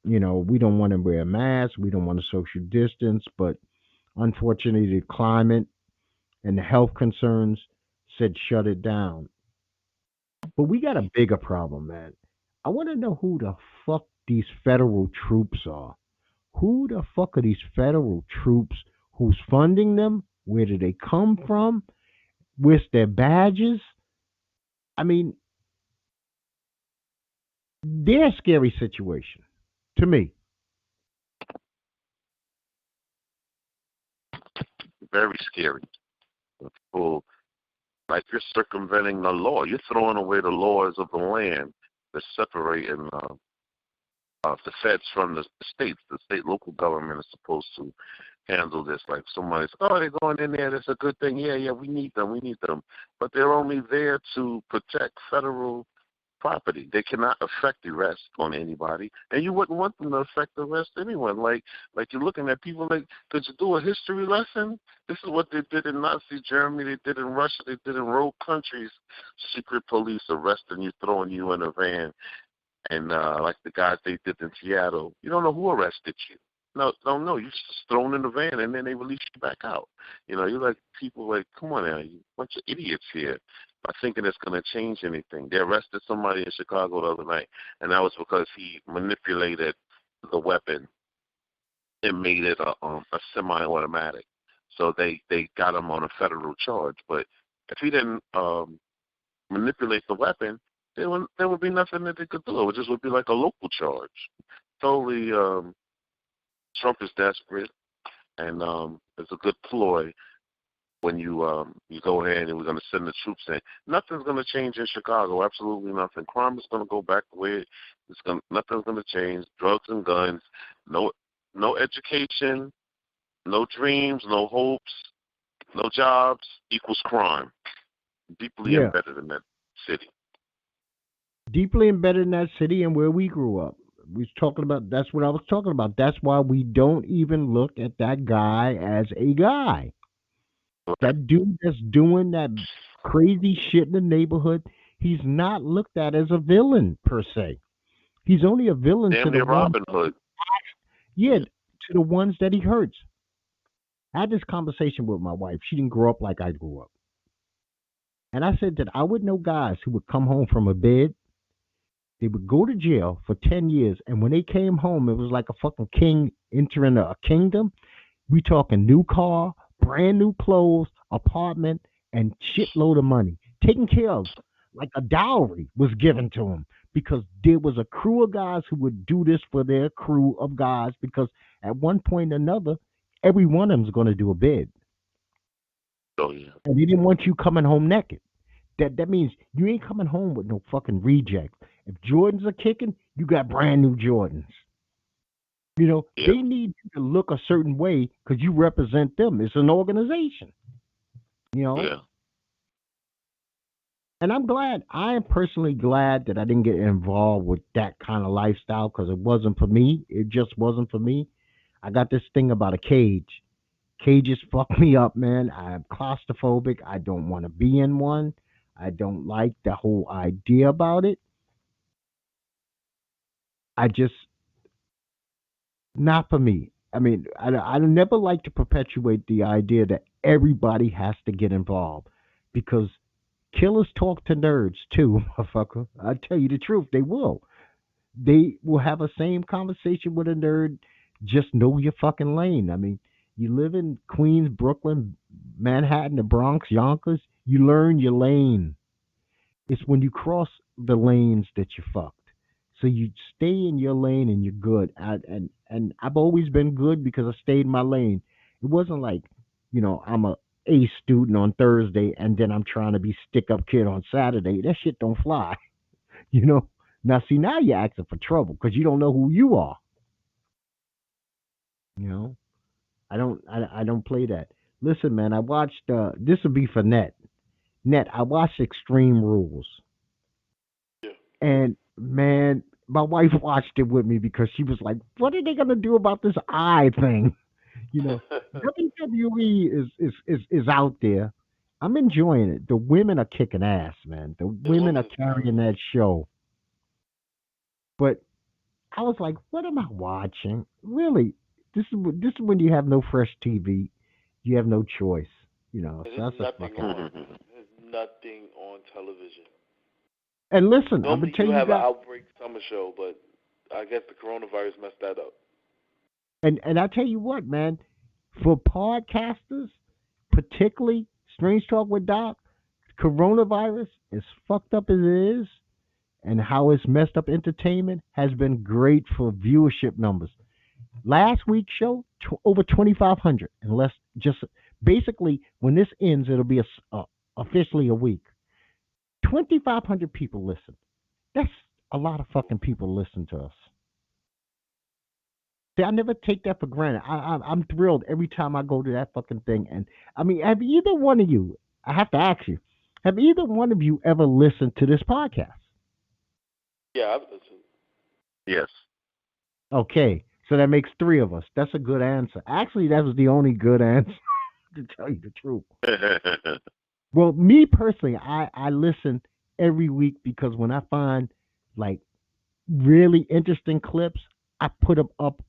we don't want to wear a mask, we don't want to social distance, but unfortunately the climate and the health concerns said shut it down. But we got a bigger problem, man. I want to know who the fuck these federal troops are. Who the fuck are these federal troops? Who's funding them? Where do they come from? Where's their badges? I mean, they're a scary situation to me. Very scary. People, like, you're circumventing the law. You're throwing away the laws of the land that separating the feds from the states. The state local government is supposed to handle this. Like somebody's, oh, they're going in there. That's a good thing. Yeah, we need them. But they're only there to protect federal property. They cannot affect arrest on anybody, and you wouldn't want them to affect arrest anyone. Like you're looking at people like, could you do a history lesson? This is what they did in Nazi Germany. They did in Russia. They did in rogue countries. Secret police arresting you, throwing you in a van, and like the guys they did in Seattle. You don't know who arrested you. No, don't know. You're just thrown in the van, and then they release you back out. You're like, people like, come on now, you bunch of idiots here. By thinking it's going to change anything. They arrested somebody in Chicago the other night, and that was because he manipulated the weapon and made it a semi-automatic. So they got him on a federal charge. But if he didn't manipulate the weapon, there would be nothing that they could do. It just would be like a local charge. Totally, Trump is desperate, and it's a good ploy when you go ahead and we're going to send the troops in. Nothing's going to change in Chicago. Absolutely nothing. Crime is going to go back the way nothing's going to change. Drugs and guns, no education, no dreams, no hopes, no jobs equals crime. Deeply embedded in that city. Deeply embedded in that city and where we grew up. We was talking about. That's what I was talking about. That's why we don't even look at that guy as a guy. That dude that's doing that crazy shit in the neighborhood, he's not looked at as a villain per se. He's only a villain to the Robin Hood. Yeah, to the ones that he hurts. I had this conversation with my wife. She didn't grow up like I grew up. And I said that I would know guys who would come home from a bed, they would go to jail for 10 years, and when they came home, it was like a fucking king entering a kingdom. We talking new car, brand new clothes, apartment, and shitload of money. Taken care of. Like a dowry was given to him because there was a crew of guys who would do this for their crew of guys because at one point or another, every one of them is going to do a bid. Oh, yeah. And they didn't want you coming home naked. That means you ain't coming home with no fucking rejects. If Jordans are kicking, you got brand new Jordans. They need you to look a certain way because you represent them. It's an organization. Yeah. And I am personally glad that I didn't get involved with that kind of lifestyle because it wasn't for me. It just wasn't for me. I got this thing about a cage. Cages fuck me up, man. I'm claustrophobic. I don't want to be in one. I don't like the whole idea about it. Not for me. I mean, I never like to perpetuate the idea that everybody has to get involved because killers talk to nerds too, motherfucker. I tell you the truth, they will. They will have a same conversation with a nerd. Just know your fucking lane. I mean, you live in Queens, Brooklyn, Manhattan, the Bronx, Yonkers. You learn your lane. It's when you cross the lanes that you're fucked. So you stay in your lane and you're good. And I've always been good because I stayed in my lane. It wasn't like, I'm a A student on Thursday, and then I'm trying to be stick up kid on Saturday. That shit don't fly, you know. Now see, now you're asking for trouble because you don't know who you are. You know, I don't play that. Listen, man, I watched. This will be for net. Net. I watched Extreme Rules, Yeah. and man, my wife watched it with me because she was like, "What are they gonna do about this eye thing?" You know, WWE is out there. I'm enjoying it. The women are kicking ass, man. The The women are women is carrying terrible. that show. But I was like, what am I watching? Really, this is when you have no fresh TV, you have no choice. You know, so There's that's just nothing fucking. on. There's nothing on television. And listen, I'm gonna Normally tell you you have an guys, outbreak summer show, but I guess the coronavirus messed that up. and I tell you what, man, for podcasters, particularly Strange Talk with Doc, coronavirus, as fucked up as it is, and how it's messed up entertainment, has been great for viewership numbers. Last week's show, over 2,500, unless just basically when this ends, it'll be officially a week. 2,500 people listen. That's a lot of fucking people listen to us. See, I never take that for granted. I'm thrilled every time I go to that fucking thing. And I mean, have either one of you? I have to ask you. Have either one of you ever listened to this podcast? Yeah, I've listened. Yes. Okay, so that makes three of us. That's a good answer. Actually, that was the only good answer to tell you the truth. Well, me personally, I listen every week because when I find like really interesting clips, I put them up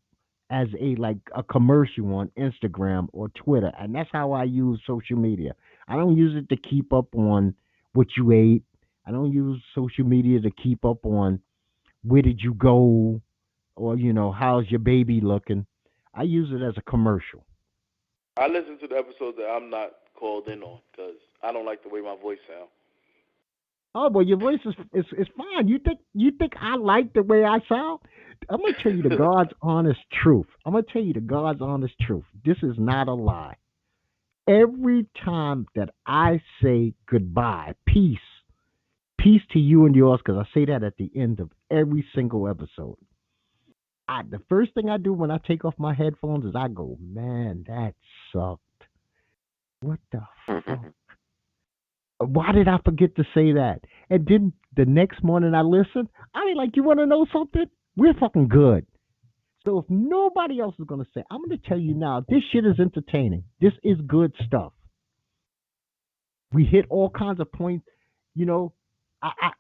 as a like a commercial on Instagram or Twitter, and that's how I use social media. I don't use it to keep up on what you ate. I don't use social media to keep up on where did you go or how's your baby looking. I use it as a commercial. I listen to the episodes that I'm not called in on because I don't like the way my voice sounds. Oh, well, your voice is fine. You think I like the way I sound? I'm gonna tell you the God's honest truth. I'm gonna tell you the God's honest truth. This is not a lie. Every time that I say goodbye, peace to you and yours, because I say that at the end of every single episode. The first thing I do when I take off my headphones is I go, man, that sucked. What the fuck? Why did I forget to say that? And then the next morning I listen. I mean, like, you want to know something? We're fucking good. So if nobody else is gonna say, I'm gonna tell you now. This shit is entertaining. This is good stuff. We hit all kinds of points. You know, I I,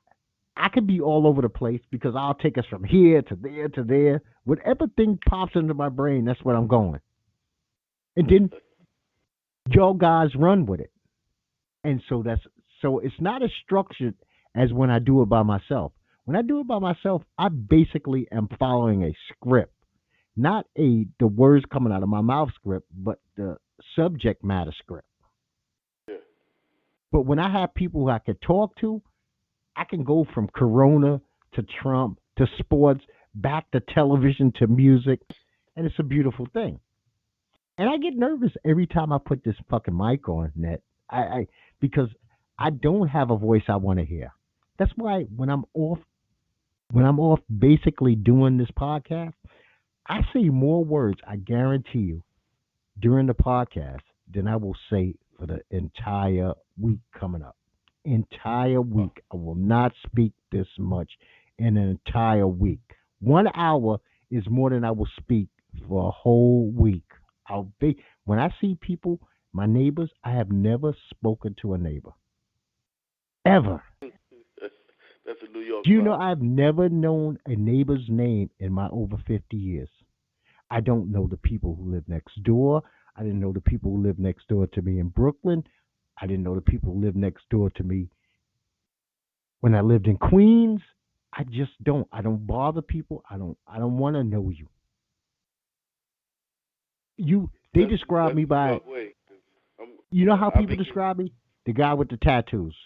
I could be all over the place because I'll take us from here to there to there. Whatever thing pops into my brain, that's where I'm going. And then y'all guys run with it. And so it's not as structured as when I do it by myself. When I do it by myself, I basically am following a script, not a the words coming out of my mouth script, but the subject matter script. Yeah. But when I have people who I can talk to, I can go from Corona to Trump to sports, back to television to music, and it's a beautiful thing. And I get nervous every time I put this fucking mic on, net. I because I don't have a voice I want to hear. That's why when I'm off basically doing this podcast, I say more words, I guarantee you, during the podcast than I will say for the entire week coming up. Entire Oh, week. I will not speak this much in an entire week. 1 hour is more than I will speak for a whole week. I'll be when I see people, my neighbors, I have never spoken to a neighbor. Ever. that's that's a New York Do you know vibe. I've never known a neighbor's name in my over 50 years? I don't know the people who live next door. I didn't know the people who live next door to me in Brooklyn. I didn't know the people who live next door to me when I lived in Queens. I just don't. I don't bother people. I don't want to know you. They describe That's me the New by, York way. 'Cause I'm, you know how I people be getting. describe me? The guy with the tattoos.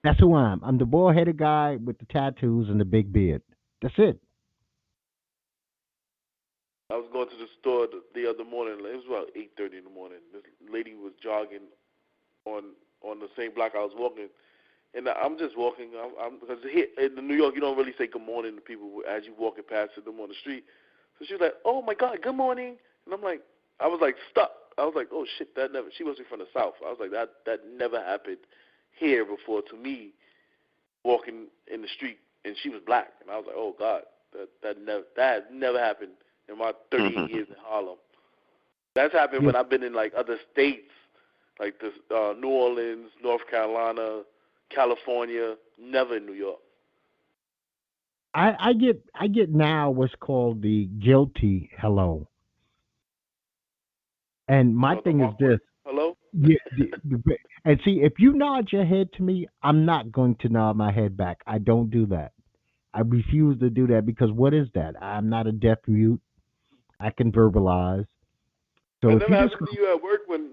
That's who I am. I'm the bald headed guy with the tattoos and the big beard. That's it. I was going to the store the other morning. It was about 8:30 in the morning. This lady was jogging on the same block I was walking, and I'm just walking. Because here in New York, you don't really say good morning to people as you walking past them on the street. So she was like, "Oh my God, good morning," and I'm like, I was like stuck. I was like, "Oh shit, that never." She must be from the South. I was like, that never happened here before to me, walking in the street, and she was black, and I was like, "Oh God, that never happened in my 38 years in Harlem." That's happened when I've been in like other states, like this, New Orleans, North Carolina, California. Never in New York. I get now what's called the guilty hello. And my The thing is awkward this. hello. Yeah, and see, if you nod your head to me, I'm not going to nod my head back. I don't do that. I refuse to do that because what is that? I'm not a deaf mute. I can verbalize. So That if never you just happened to you at work when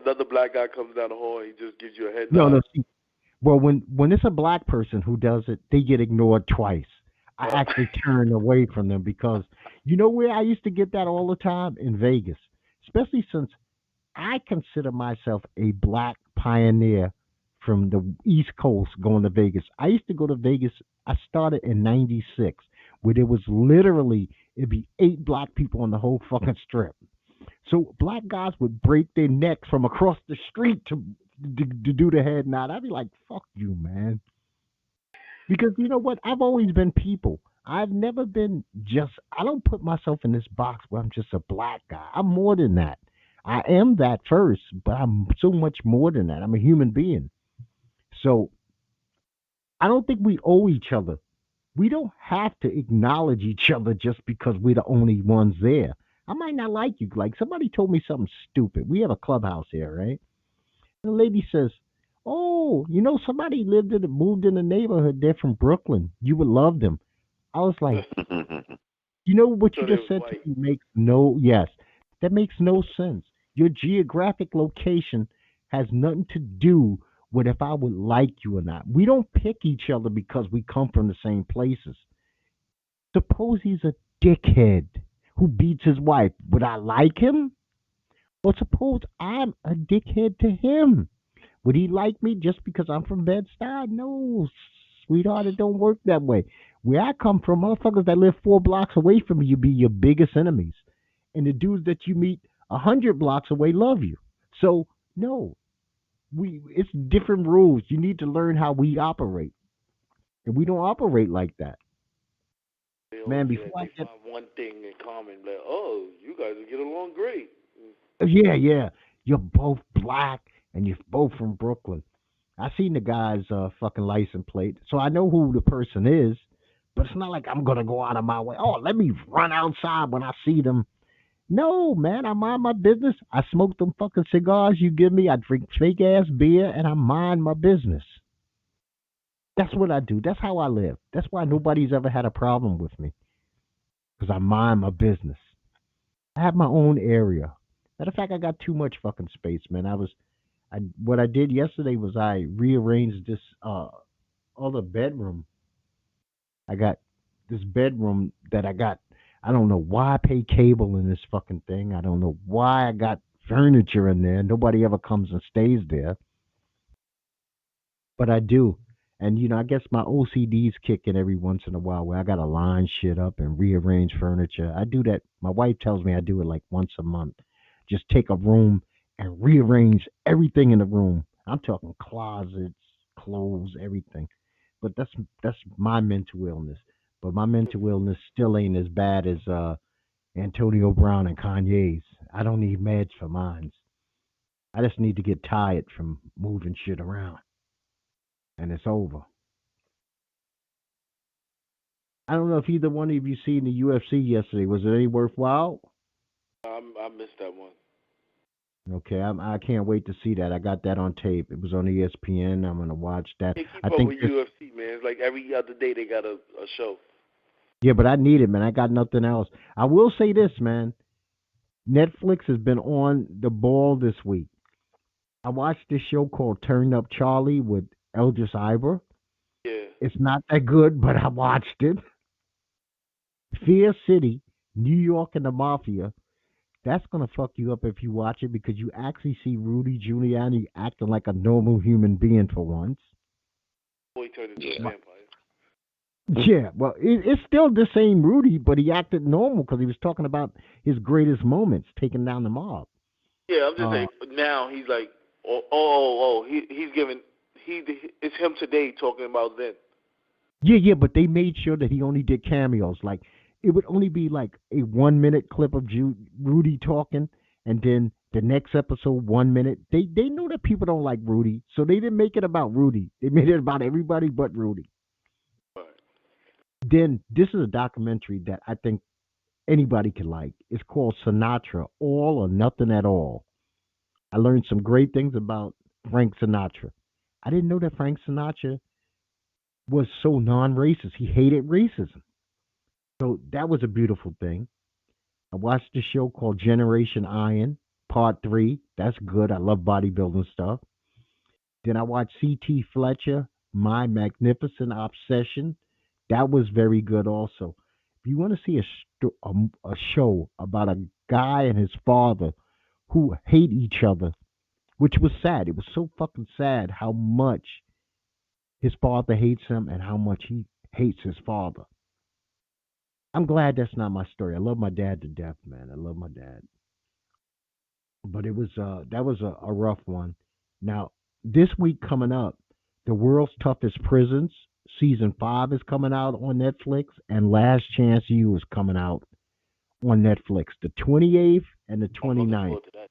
another black guy comes down the hall and he just gives you a head no, nod. no. See, well, when it's a black person who does it, they get ignored twice. I Uh, actually turn away from them because you know where I used to get that all the time in Vegas, especially since I consider myself a black pioneer from the East Coast going to Vegas. I used to go to Vegas. I started in '96, where there was literally it'd be 8 black people on the whole fucking strip. So black guys would break their necks from across the street to do the head nod. I'd be like, "Fuck you, man," because you know what? I've always been people. I've never been just. I don't put myself in this box where I'm just a black guy. I'm more than that. I am that first, but I'm so much more than that. I'm a human being. So I don't think we owe each other. We don't have to acknowledge each other just because we're the only ones there. I might not like you. Like somebody told me something stupid. We have a clubhouse here, right? And the lady says, "Oh, you know, somebody moved in the neighborhood. They're from Brooklyn. You would love them." I was like, you know what you thought it just was said to white. me makes no yes. That makes no sense. Your geographic location has nothing to do with if I would like you or not. We don't pick each other because we come from the same places. Suppose he's a dickhead who beats his wife. Would I like him? Or suppose I'm a dickhead to him. Would he like me just because I'm from Bed-Stuy? No, sweetheart, it don't work that way. Where I come from, motherfuckers that live 4 blocks away from you be your biggest enemies. And the dudes that you meet 100 blocks away love you. So no, it's different rules. You need to learn how we operate. And we don't operate like that. They Man, always say before like I they get find one thing in common. Like, oh, you guys will get along great. yeah, yeah. You're both black and you're both from Brooklyn. I seen the guy's fucking license plate, so I know who the person is. But it's not like I'm gonna go out of my way. Oh, let me run outside when I see them. No, man, I mind my business. I smoke them fucking cigars you give me. I drink fake ass beer, and I mind my business. That's what I do. That's how I live. That's why nobody's ever had a problem with me because I mind my business. I have my own area. Matter of fact, I got too much fucking space, man. What I did yesterday was I rearranged this other bedroom. I got this bedroom that I got. I don't know why I pay cable in this fucking thing. I don't know why I got furniture in there. Nobody ever comes and stays there, but I do. And I guess my OCD's kicking every once in a while where I gotta line shit up and rearrange furniture. I do that. My wife tells me I do it like once a month. Just take a room and rearrange everything in the room. I'm talking closets, clothes, everything. But that's my mental illness. But my mental illness still ain't as bad as Antonio Brown and Kanye's. I don't need meds for mine. I just need to get tired from moving shit around, and it's over. I don't know if either one of you seen the UFC yesterday. Was it any worthwhile? I missed that one. Okay, I can't wait to see that. I got that on tape. It was on ESPN. I'm gonna watch that. They I keep up think with this. UFC, man. It's like every other day they got a show. Yeah, but I need it, man. I got nothing else. I will say this, man. Netflix has been on the ball this week. I watched this show called Turn Up Charlie with Eldris Iber. Yeah. It's not that good, but I watched it. Fear City. New York and the Mafia. That's gonna fuck you up if you watch it because you actually see Rudy Giuliani acting like a normal human being for once. Before he turned into a vampire. Yeah, well, it's still the same Rudy, but he acted normal because he was talking about his greatest moments, taking down the mob. Yeah, I'm just saying. Now he's like, he's giving. It's him today talking about then. Yeah, but they made sure that he only did cameos. Like it would only be like a 1 minute clip of Rudy talking, and then the next episode 1 minute. They know that people don't like Rudy, so they didn't make it about Rudy. They made it about everybody but Rudy. Right. Then this is a documentary that I think anybody can like. It's called Sinatra, All or Nothing at All. I learned some great things about Frank Sinatra. I didn't know that Frank Sinatra was so non-racist. He hated racism. So that was a beautiful thing. I watched a show called Generation Iron, Part 3. That's good. I love bodybuilding stuff. Then I watched C.T. Fletcher, My Magnificent Obsession. That was very good also. If you want to see a show about a guy and his father who hate each other, which was sad. It was so fucking sad how much his father hates him and how much he hates his father. I'm glad that's not my story. I love my dad to death, man. I love my dad. But it was that was a rough one. Now, this week coming up, The World's Toughest Prisons season 5 is coming out on Netflix, and Last Chance U is coming out on Netflix, the 28th and the I'm looking 29th. forward to that.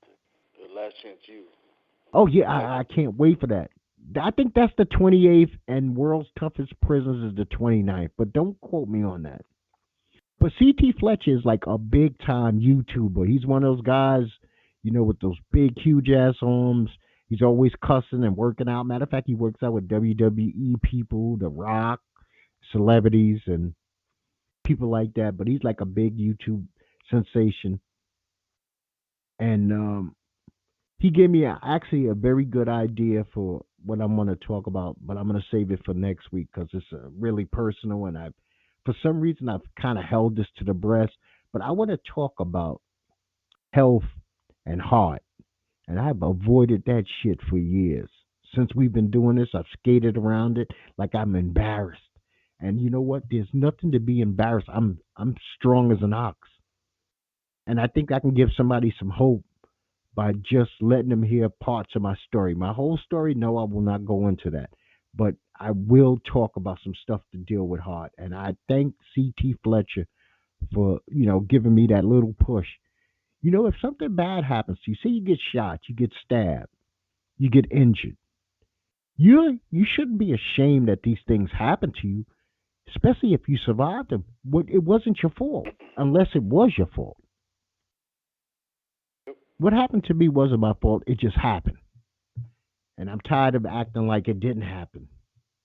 The Last Chance U. Oh yeah, I can't wait for that. I think that's the 28th, and World's Toughest Prisons is the 29th, but don't quote me on that. But CT Fletcher is like a big time YouTuber. He's one of those guys, with those big, huge ass arms. He's always cussing and working out. Matter of fact, he works out with WWE people, The Rock, celebrities, and people like that. But he's like a big YouTube sensation. And he gave me actually a very good idea for what I'm going to talk about, but I'm going to save it for next week because it's really personal, and for some reason, I've kind of held this to the breast. But I want to talk about health and heart, and I've avoided that shit for years. Since we've been doing this, I've skated around it like I'm embarrassed. And you know what? There's nothing to be embarrassed. I'm strong as an ox, and I think I can give somebody some hope by just letting them hear parts of my story. My whole story, no, I will not go into that. But I will talk about some stuff to deal with heart. And I thank CT Fletcher for, giving me that little push. If something bad happens to you, say you get shot, you get stabbed, you get injured, you shouldn't be ashamed that these things happen to you, especially if you survived them. It wasn't your fault, unless it was your fault. What happened to me wasn't my fault. It just happened. And I'm tired of acting like it didn't happen.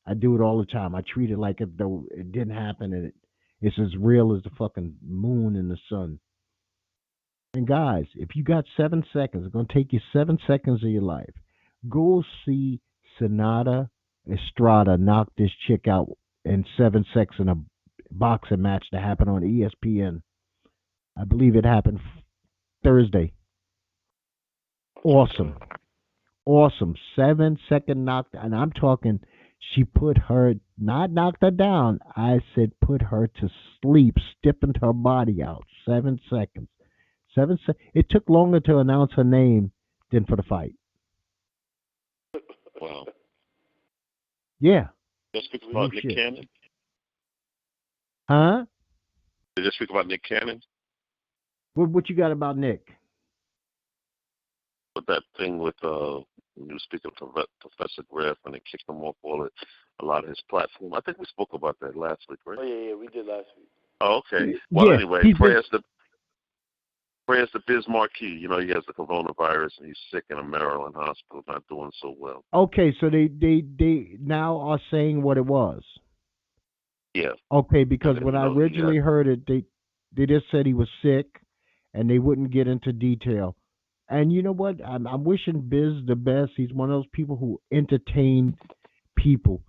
I do it all the time. I treat it like if though it didn't happen, and it's as real as the fucking moon and the sun. And guys, if you got 7 seconds, it's gonna take you 7 seconds of your life. Go see Sonata Estrada knock this chick out in 7 seconds in a boxing match that happened on ESPN. I believe it happened Thursday. Awesome. Awesome. 7 second knockdown. And I'm talking, she put her, not knocked her down. I said put her to sleep, stiffened her body out. 7 seconds. It took longer to announce her name than for the fight. Wow. Yeah. Just speak about Nick shit. Cannon? Huh? Did you speak about Nick Cannon? What you got about Nick? With that thing with when you were speaking to Professor Griff and they kicked him off a lot of his platform. I think we spoke about that last week, right? Oh yeah, we did last week. Oh, okay. Well, yeah, anyway, prayers to Biz Marquis. He has the coronavirus and he's sick in a Maryland hospital, not doing so well. Okay, so they now are saying what it was. Yeah. Okay, because when I originally heard it, they just said he was sick, and they wouldn't get into detail. And you know what? I'm wishing Biz the best. He's one of those people who entertain people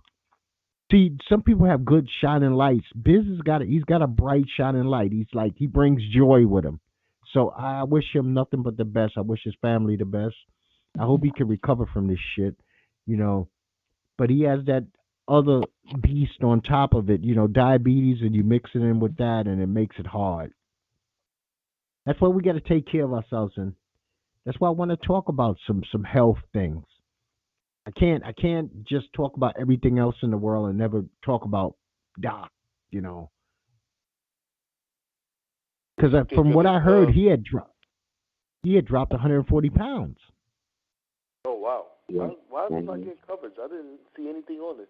See, some people have good shining lights. Biz has he's got a bright shining light. He brings joy with him. So I wish him nothing but the best. I wish his family the best. I hope he can recover from this shit, you know. But he has that other beast on top of it, diabetes, and you mix it in with that, and it makes it hard. That's why we got to take care of ourselves, and that's why I want to talk about some health things. I can't just talk about everything else in the world and never talk about Doc, you know. Because from what I heard, he had dropped 140 pounds. Oh wow! Yeah. Why is he not getting coverage? I didn't see anything on it.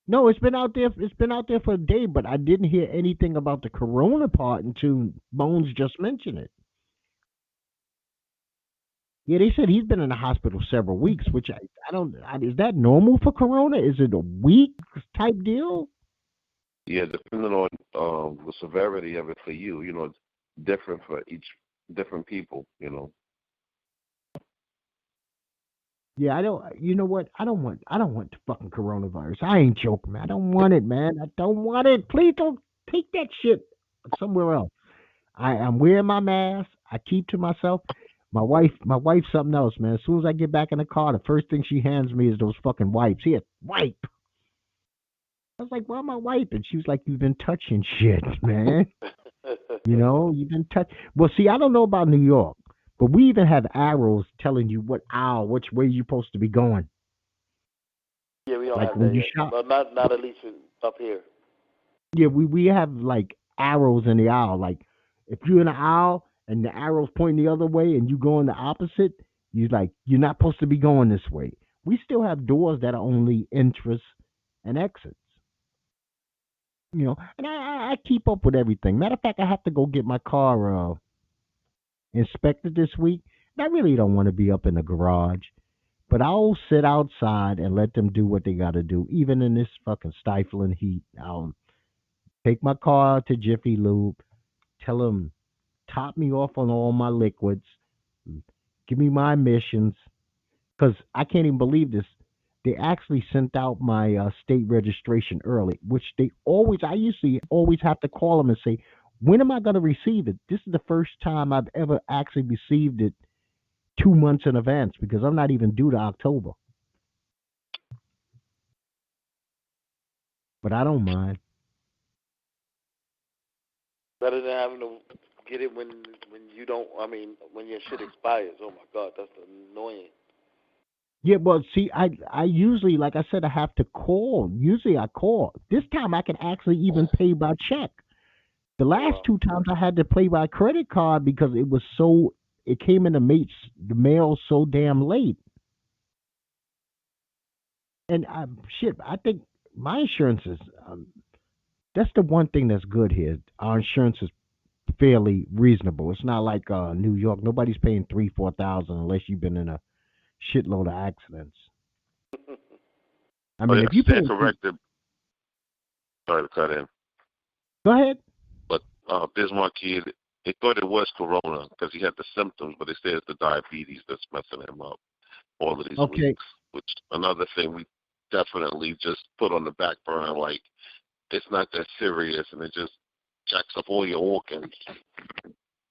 No, it's been out there. It's been out there for a day, but I didn't hear anything about the corona part until Bones just mentioned it. Yeah, they said he's been in the hospital several weeks, which I don't. Is that normal for corona? Is it a week type deal? Yeah, depending on the severity of it for you, it's different for each different people, Yeah, I don't. You know what? I don't want the fucking coronavirus. I ain't joking, man. I don't want it, man. I don't want it. Please don't take that shit somewhere else. I'm wearing my mask. I keep to myself. My wife's something else, man. As soon as I get back in the car, the first thing she hands me is those fucking wipes. Here, wipe. I was like, why am I wiping? She was like, you've been touching shit, man. You've been touch. Well, see, I don't know about New York, but we even have arrows telling you which way you're supposed to be going. Yeah, we don't Like have when that you yet. shop, Well, not at least up here. yeah, we have like arrows in the aisle. Like if you're in the aisle and the arrow's pointing the other way and you going the opposite, you're not supposed to be going this way. We still have doors that are only entries and exits. And I keep up with everything. Matter of fact, I have to go get my car inspected this week. And I really don't want to be up in the garage, but I'll sit outside and let them do what they got to do, even in this fucking stifling heat. I'll take my car to Jiffy Lube, tell them top me off on all my liquids, give me my emissions, because I can't even believe this. They actually sent out my state registration early, which I usually always have to call them and say, when am I going to receive it? This is the first time I've ever actually received it 2 months in advance because I'm not even due to October. But I don't mind. Better than having to get it when you don't. I mean, when your shit expires. Oh my God, that's annoying. Yeah, well, see, I usually, like I said, I have to call. Usually I call. This time I can actually even pay by check. The last Wow. two times I had to pay by credit card because it came in the mail so damn late. And shit, I think my insurance is, that's the one thing that's good here. Our insurance is fairly reasonable. It's not like New York. Nobody's paying 3-4 thousand unless you've been in a shitload of accidents. I Oh, mean, yeah, if you pay, stand corrected. Sorry to cut in, go ahead. but Bismarck kid, they thought it was corona because he had the symptoms, but they said it's the diabetes that's messing him up all of these Okay, weeks. Which another thing we definitely just put on the back burner, like it's not that serious, and it just jacks up all your organs.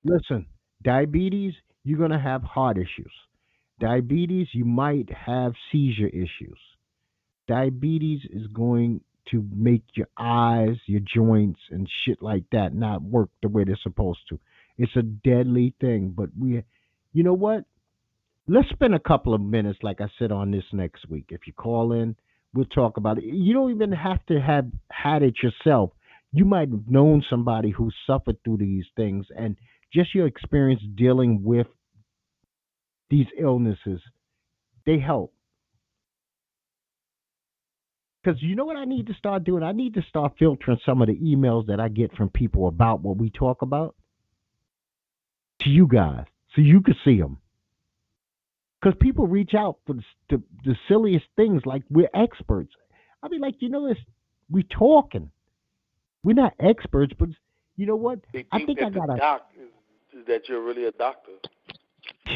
listen, diabetes, you're gonna have heart issues. Diabetes, you might have seizure issues. Diabetes is going to make your eyes, your joints, and shit like that not work the way they're supposed to. It's a deadly thing, but you know what? Let's spend a couple of minutes, like I said, on this next week. If you call in, we'll talk about it. You don't even have to have had it yourself. You might have known somebody who suffered through these things, and just your experience dealing with these illnesses, they help. Because you know what I need to start doing? I need to start filtering some of the emails that I get from people about what we talk about to you guys so you can see them. Because people reach out for the silliest things like we're experts. I mean, like, we talking. We're not experts, but you know what? They I think think I that the got to, doc is that you're really a doctor.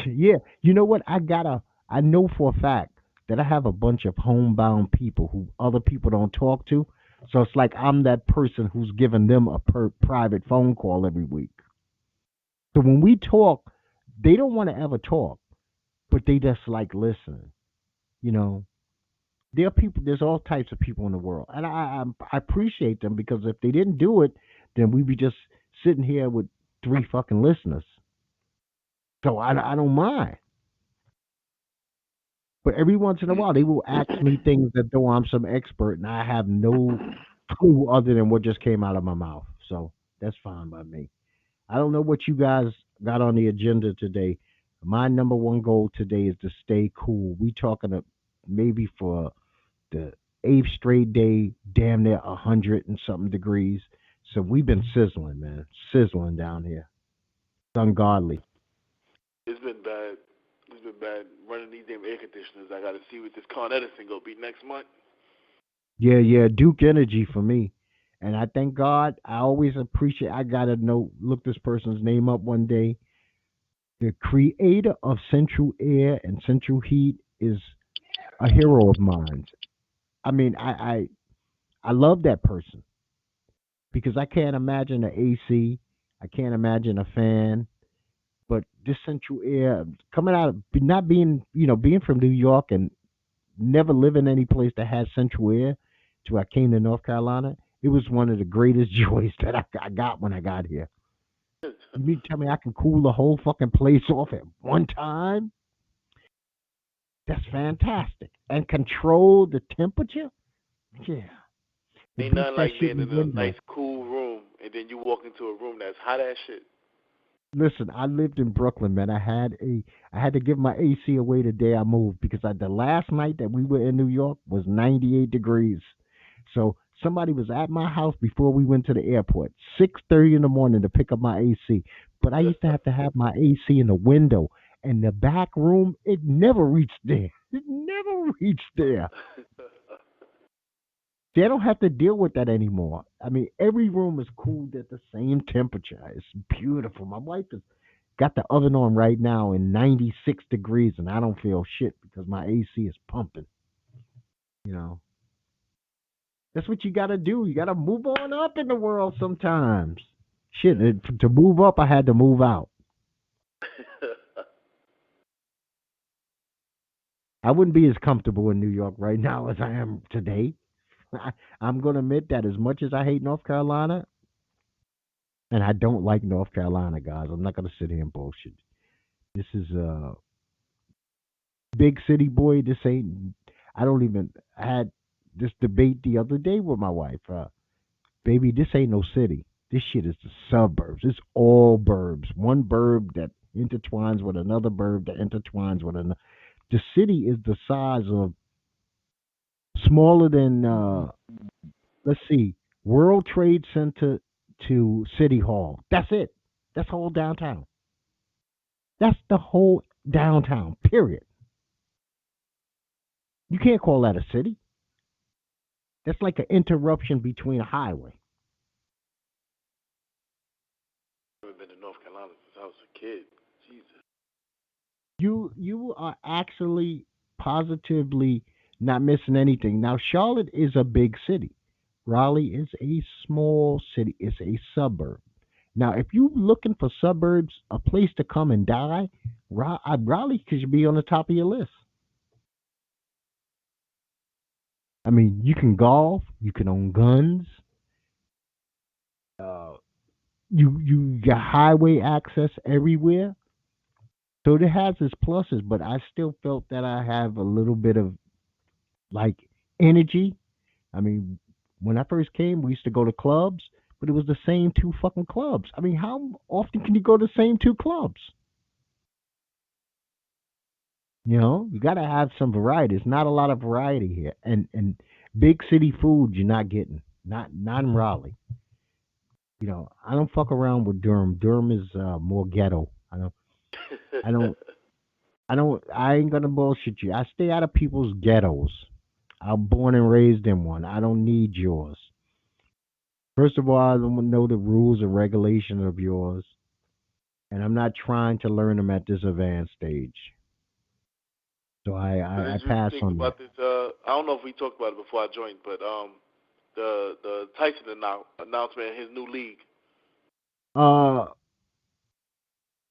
yeah, you know what? I know for a fact. that I have a bunch of homebound people who other people don't talk to. So it's like I'm that person who's giving them a private phone call every week. So when we talk, they don't want to ever talk, but they just like listening. You know, there are people. There's all types of people in the world, and I appreciate them because if they didn't do it, then we'd be just sitting here with three fucking listeners. So I don't mind. But every once in a while, they will ask me things that though I'm some expert, and I have no clue other than what just came out of my mouth. So that's fine by me. I don't know what you guys got on the agenda today. My number one goal today is to stay cool. We talking to maybe for the eighth straight day, damn near 100 and something degrees. So we've been sizzling, man, sizzling down here. It's ungodly. It's been bad. It's been bad running these damn air conditioners. I got to see what this Con Edison gonna be next month. Yeah, yeah, Duke Energy for me. And I thank God. I always appreciate. I gotta know. Look this person's name up one day. The creator of Central Air and Central Heat is a hero of mine. I mean, I love that person because I can't imagine an AC. I can't imagine a fan. But this Central Air coming out, of not being being from New York and never living any place that has Central Air, till I came to North Carolina. It was one of the greatest joys that I got when I got here. You mean to tell me I can cool the whole fucking place off at one time? That's fantastic. And control the temperature? Yeah. It Ain't beats nothing that like shit being in in the a window. nice, cool room, and then you walk into a room that's hot as shit. Listen, I lived in Brooklyn, man. I had to give my AC away the day I moved because the last night that we were in New York was 98 degrees. So somebody was at my house before we went to the airport, 6:30 in the morning to pick up my AC. But I used to have my AC in the window, and the back room it never reached there. It never reached there. They don't have to deal with that anymore. I mean, every room is cooled at the same temperature. It's beautiful. My wife has got the oven on right now in 96 degrees, and I don't feel shit because my AC is pumping. You know, that's what you got to do. You got to move on up in the world sometimes. Shit, to move up, I had to move out. I wouldn't be as comfortable in New York right now as I am today. I'm going to admit that as much as I hate North Carolina, and I don't like North Carolina, guys, I'm not going to sit here and bullshit. This is a big city boy. This ain't. I don't even. I had this debate the other day with my wife. Baby, this ain't no city. This shit is the suburbs. It's all burbs. One burb that intertwines with another burb that intertwines with another. The city is the size of smaller than let's see, World Trade Center to City Hall. That's it. That's whole downtown. That's the whole downtown. Period. You can't call that a city. That's like an interruption between a highway. I've never been to North Carolina since I was a kid. Jesus. You are actually positively not missing anything. Now Charlotte is a big city. Raleigh is a small city. It's a suburb. Now, if you're looking for suburbs, a place to come and die, Raleigh should be on the top of your list. I mean, you can golf, you can own guns, uh, you got highway access everywhere. So it has its pluses, but I still felt that I have a little bit of like energy. I mean, when I first came, we used to go to clubs, but it was the same two fucking clubs. I mean, how often can you go to the same two clubs? You know, you got to have some variety. There's not a lot of variety here, and big city food you're not getting. Not in Raleigh. You know, I don't fuck around with Durham. Durham is more ghetto. I don't, I ain't gonna bullshit you. I stay out of people's ghettos. I'm born and raised in one. I don't need yours. First of all, I don't know the rules and regulations of yours, and I'm not trying to learn them at this advanced stage. So So I did you pass think on that. about this? I don't know if we talked about it before I joined, but the Tyson announcement, his new league. Uh,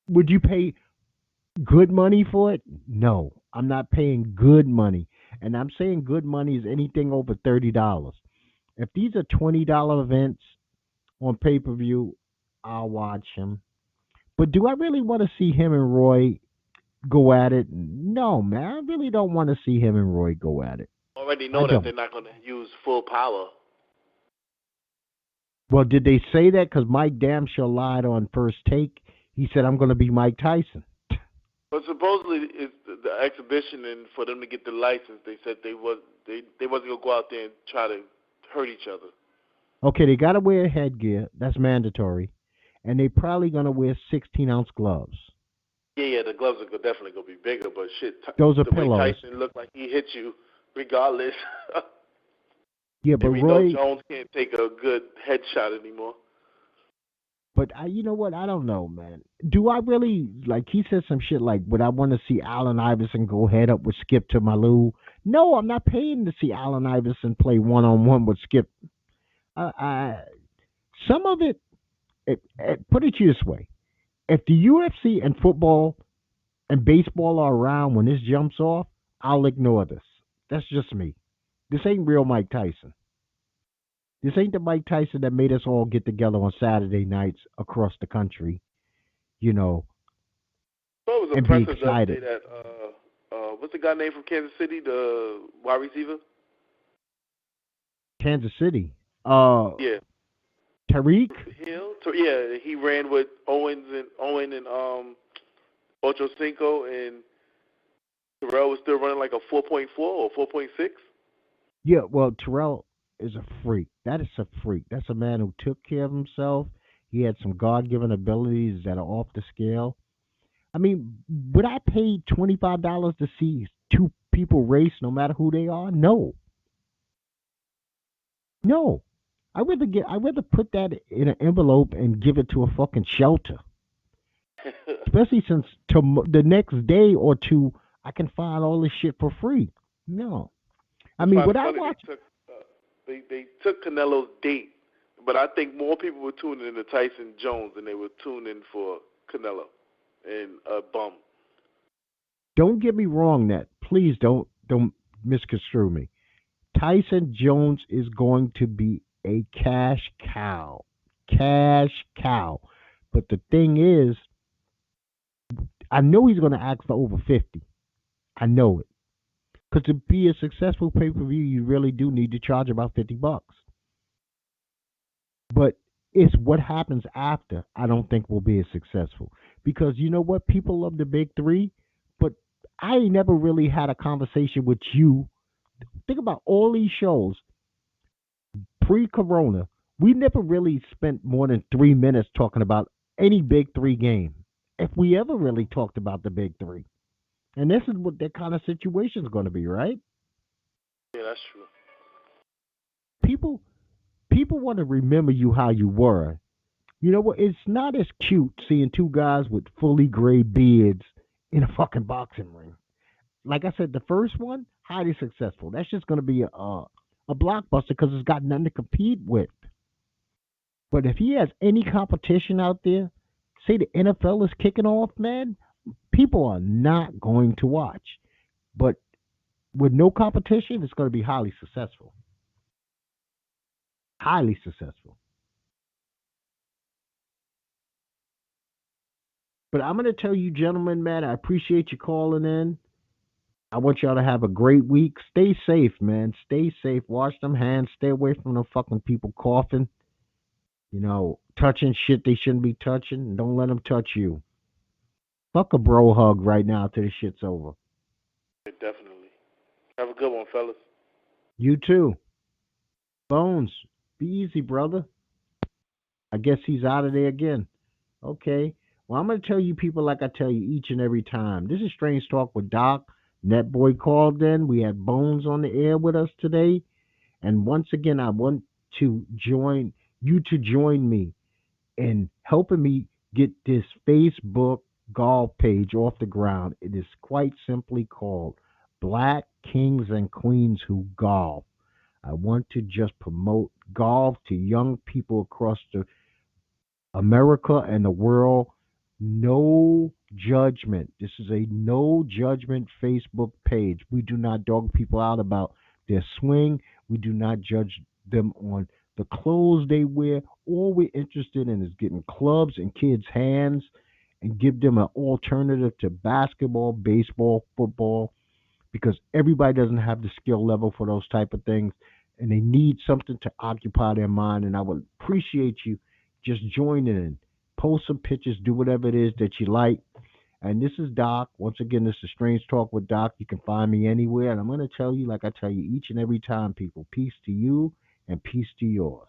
would you pay good money for it? No, I'm not paying good money, and I'm saying good money is anything over $30. If these are $20 events on pay per view, I'll watch them. But do I really want to see him and Roy go at it? No, man, I really don't want to see him and Roy go at it. Already I know that they're don't. not going to use full power. Well, did they say that? Because Mike damn sure lied on first take. He said, I'm going to be Mike Tyson. But supposedly, it's the exhibition, and for them to get the license, they said they wasn't gonna go out there and try to hurt each other. Okay, they got to wear headgear. That's mandatory. And they probably going to wear 16-ounce gloves. Yeah, the gloves are definitely gonna be bigger, but shit, Those are the way pillows. Tyson looked like he hit you, regardless. Yeah, And but we know Roy, Jones can't take a good headshot anymore. but you know what? I don't know, man. Do I really, like, he said some shit like, would I want to see Allen Iverson go head up with Skip to Malou? No, I'm not paying to see Allen Iverson play one on one with Skip. I some of it, put it this way: if the UFC and football and baseball are around when this jumps off, I'll ignore this. That's just me. This ain't real Mike Tyson. This ain't the Mike Tyson that made us all get together on Saturday nights across the country, you know, So it was and be impressive the other day excited. that what's the guy name from Kansas City, the wide receiver? Kansas City. Uh, Yeah, Tariq. Hill. So yeah, he ran with Owen and Ocho Cinco, and Terrell was still running like a 4.4 or 4.6. Yeah, well, Terrell is a freak. That is a freak. That's a man who took care of himself. He had some God given abilities that are off the scale. I mean, would I pay $25 to see two people race, no matter who they are? No, no. I rather put that in an envelope and give it to a fucking shelter. Especially since the next day or two, I can find all this shit for free. No, I Just mean, find would it I funny watch? they took Canelo's date, but I think more people were tuning in to Tyson Jones than they were tuning in for Canelo and Bum. Don't get me wrong, Net. Please don't misconstrue me. Tyson Jones is going to be a cash cow. Cash cow. But the thing is, I know he's going to ask for over 50. I know it. Because to be a successful pay per view, you really do need to charge about $50. But it's what happens after I don't think will be as successful. Because you know what? People love the big three, but I ain't never really had a conversation with you. Think about all these shows pre-corona, we never really spent more than 3 minutes talking about any big three game, if we ever really talked about the big three. And this is what that kind of situation is going to be, right? Yeah, that's true. People, people want to remember you how you were. You know what? It's not as cute seeing two guys with fully gray beards in a fucking boxing ring. Like I said, the first one highly successful. That's just going to be a blockbuster because it's got nothing to compete with. But if he has any competition out there, say the NFL is kicking off, man, people are not going to watch. But with no competition, it's going to be highly successful. Highly successful. But I'm going to tell you, gentlemen, man, I appreciate you calling in. I want y'all to have a great week. Stay safe, man. Stay safe. Wash them hands. Stay away from the fucking people coughing. Touching shit they shouldn't be touching. Don't let them touch you. Fuck a bro hug right now till this shit's over. Yeah, definitely. Have a good one, fellas. You too. Bones, be easy, brother. I guess he's out of there again. Okay. Well, I'm going to tell you people like I tell you each and every time. This is Strange Talk with Doc. Netboy called in. We had Bones on the air with us today. And once again, I want to join you to join me in helping me get this Facebook golf page off the ground. It is quite simply called Black kings and queens who golf. I want to just promote golf to young people across the America and the world. No judgment. This is a no judgment Facebook page. We do not dog people out about their swing. We do not judge them on the clothes they wear. All we're interested in is getting clubs in kids' hands and give them an alternative to basketball, baseball, football, because everybody doesn't have the skill level for those type of things, and they need something to occupy their mind. And I would appreciate you just joining in. Post some pictures, do whatever it is that you like. And this is Doc. Once again, this is Strange Talk with Doc. You can find me anywhere. And I'm going to tell you, like I tell you each and every time, people, peace to you and peace to yours.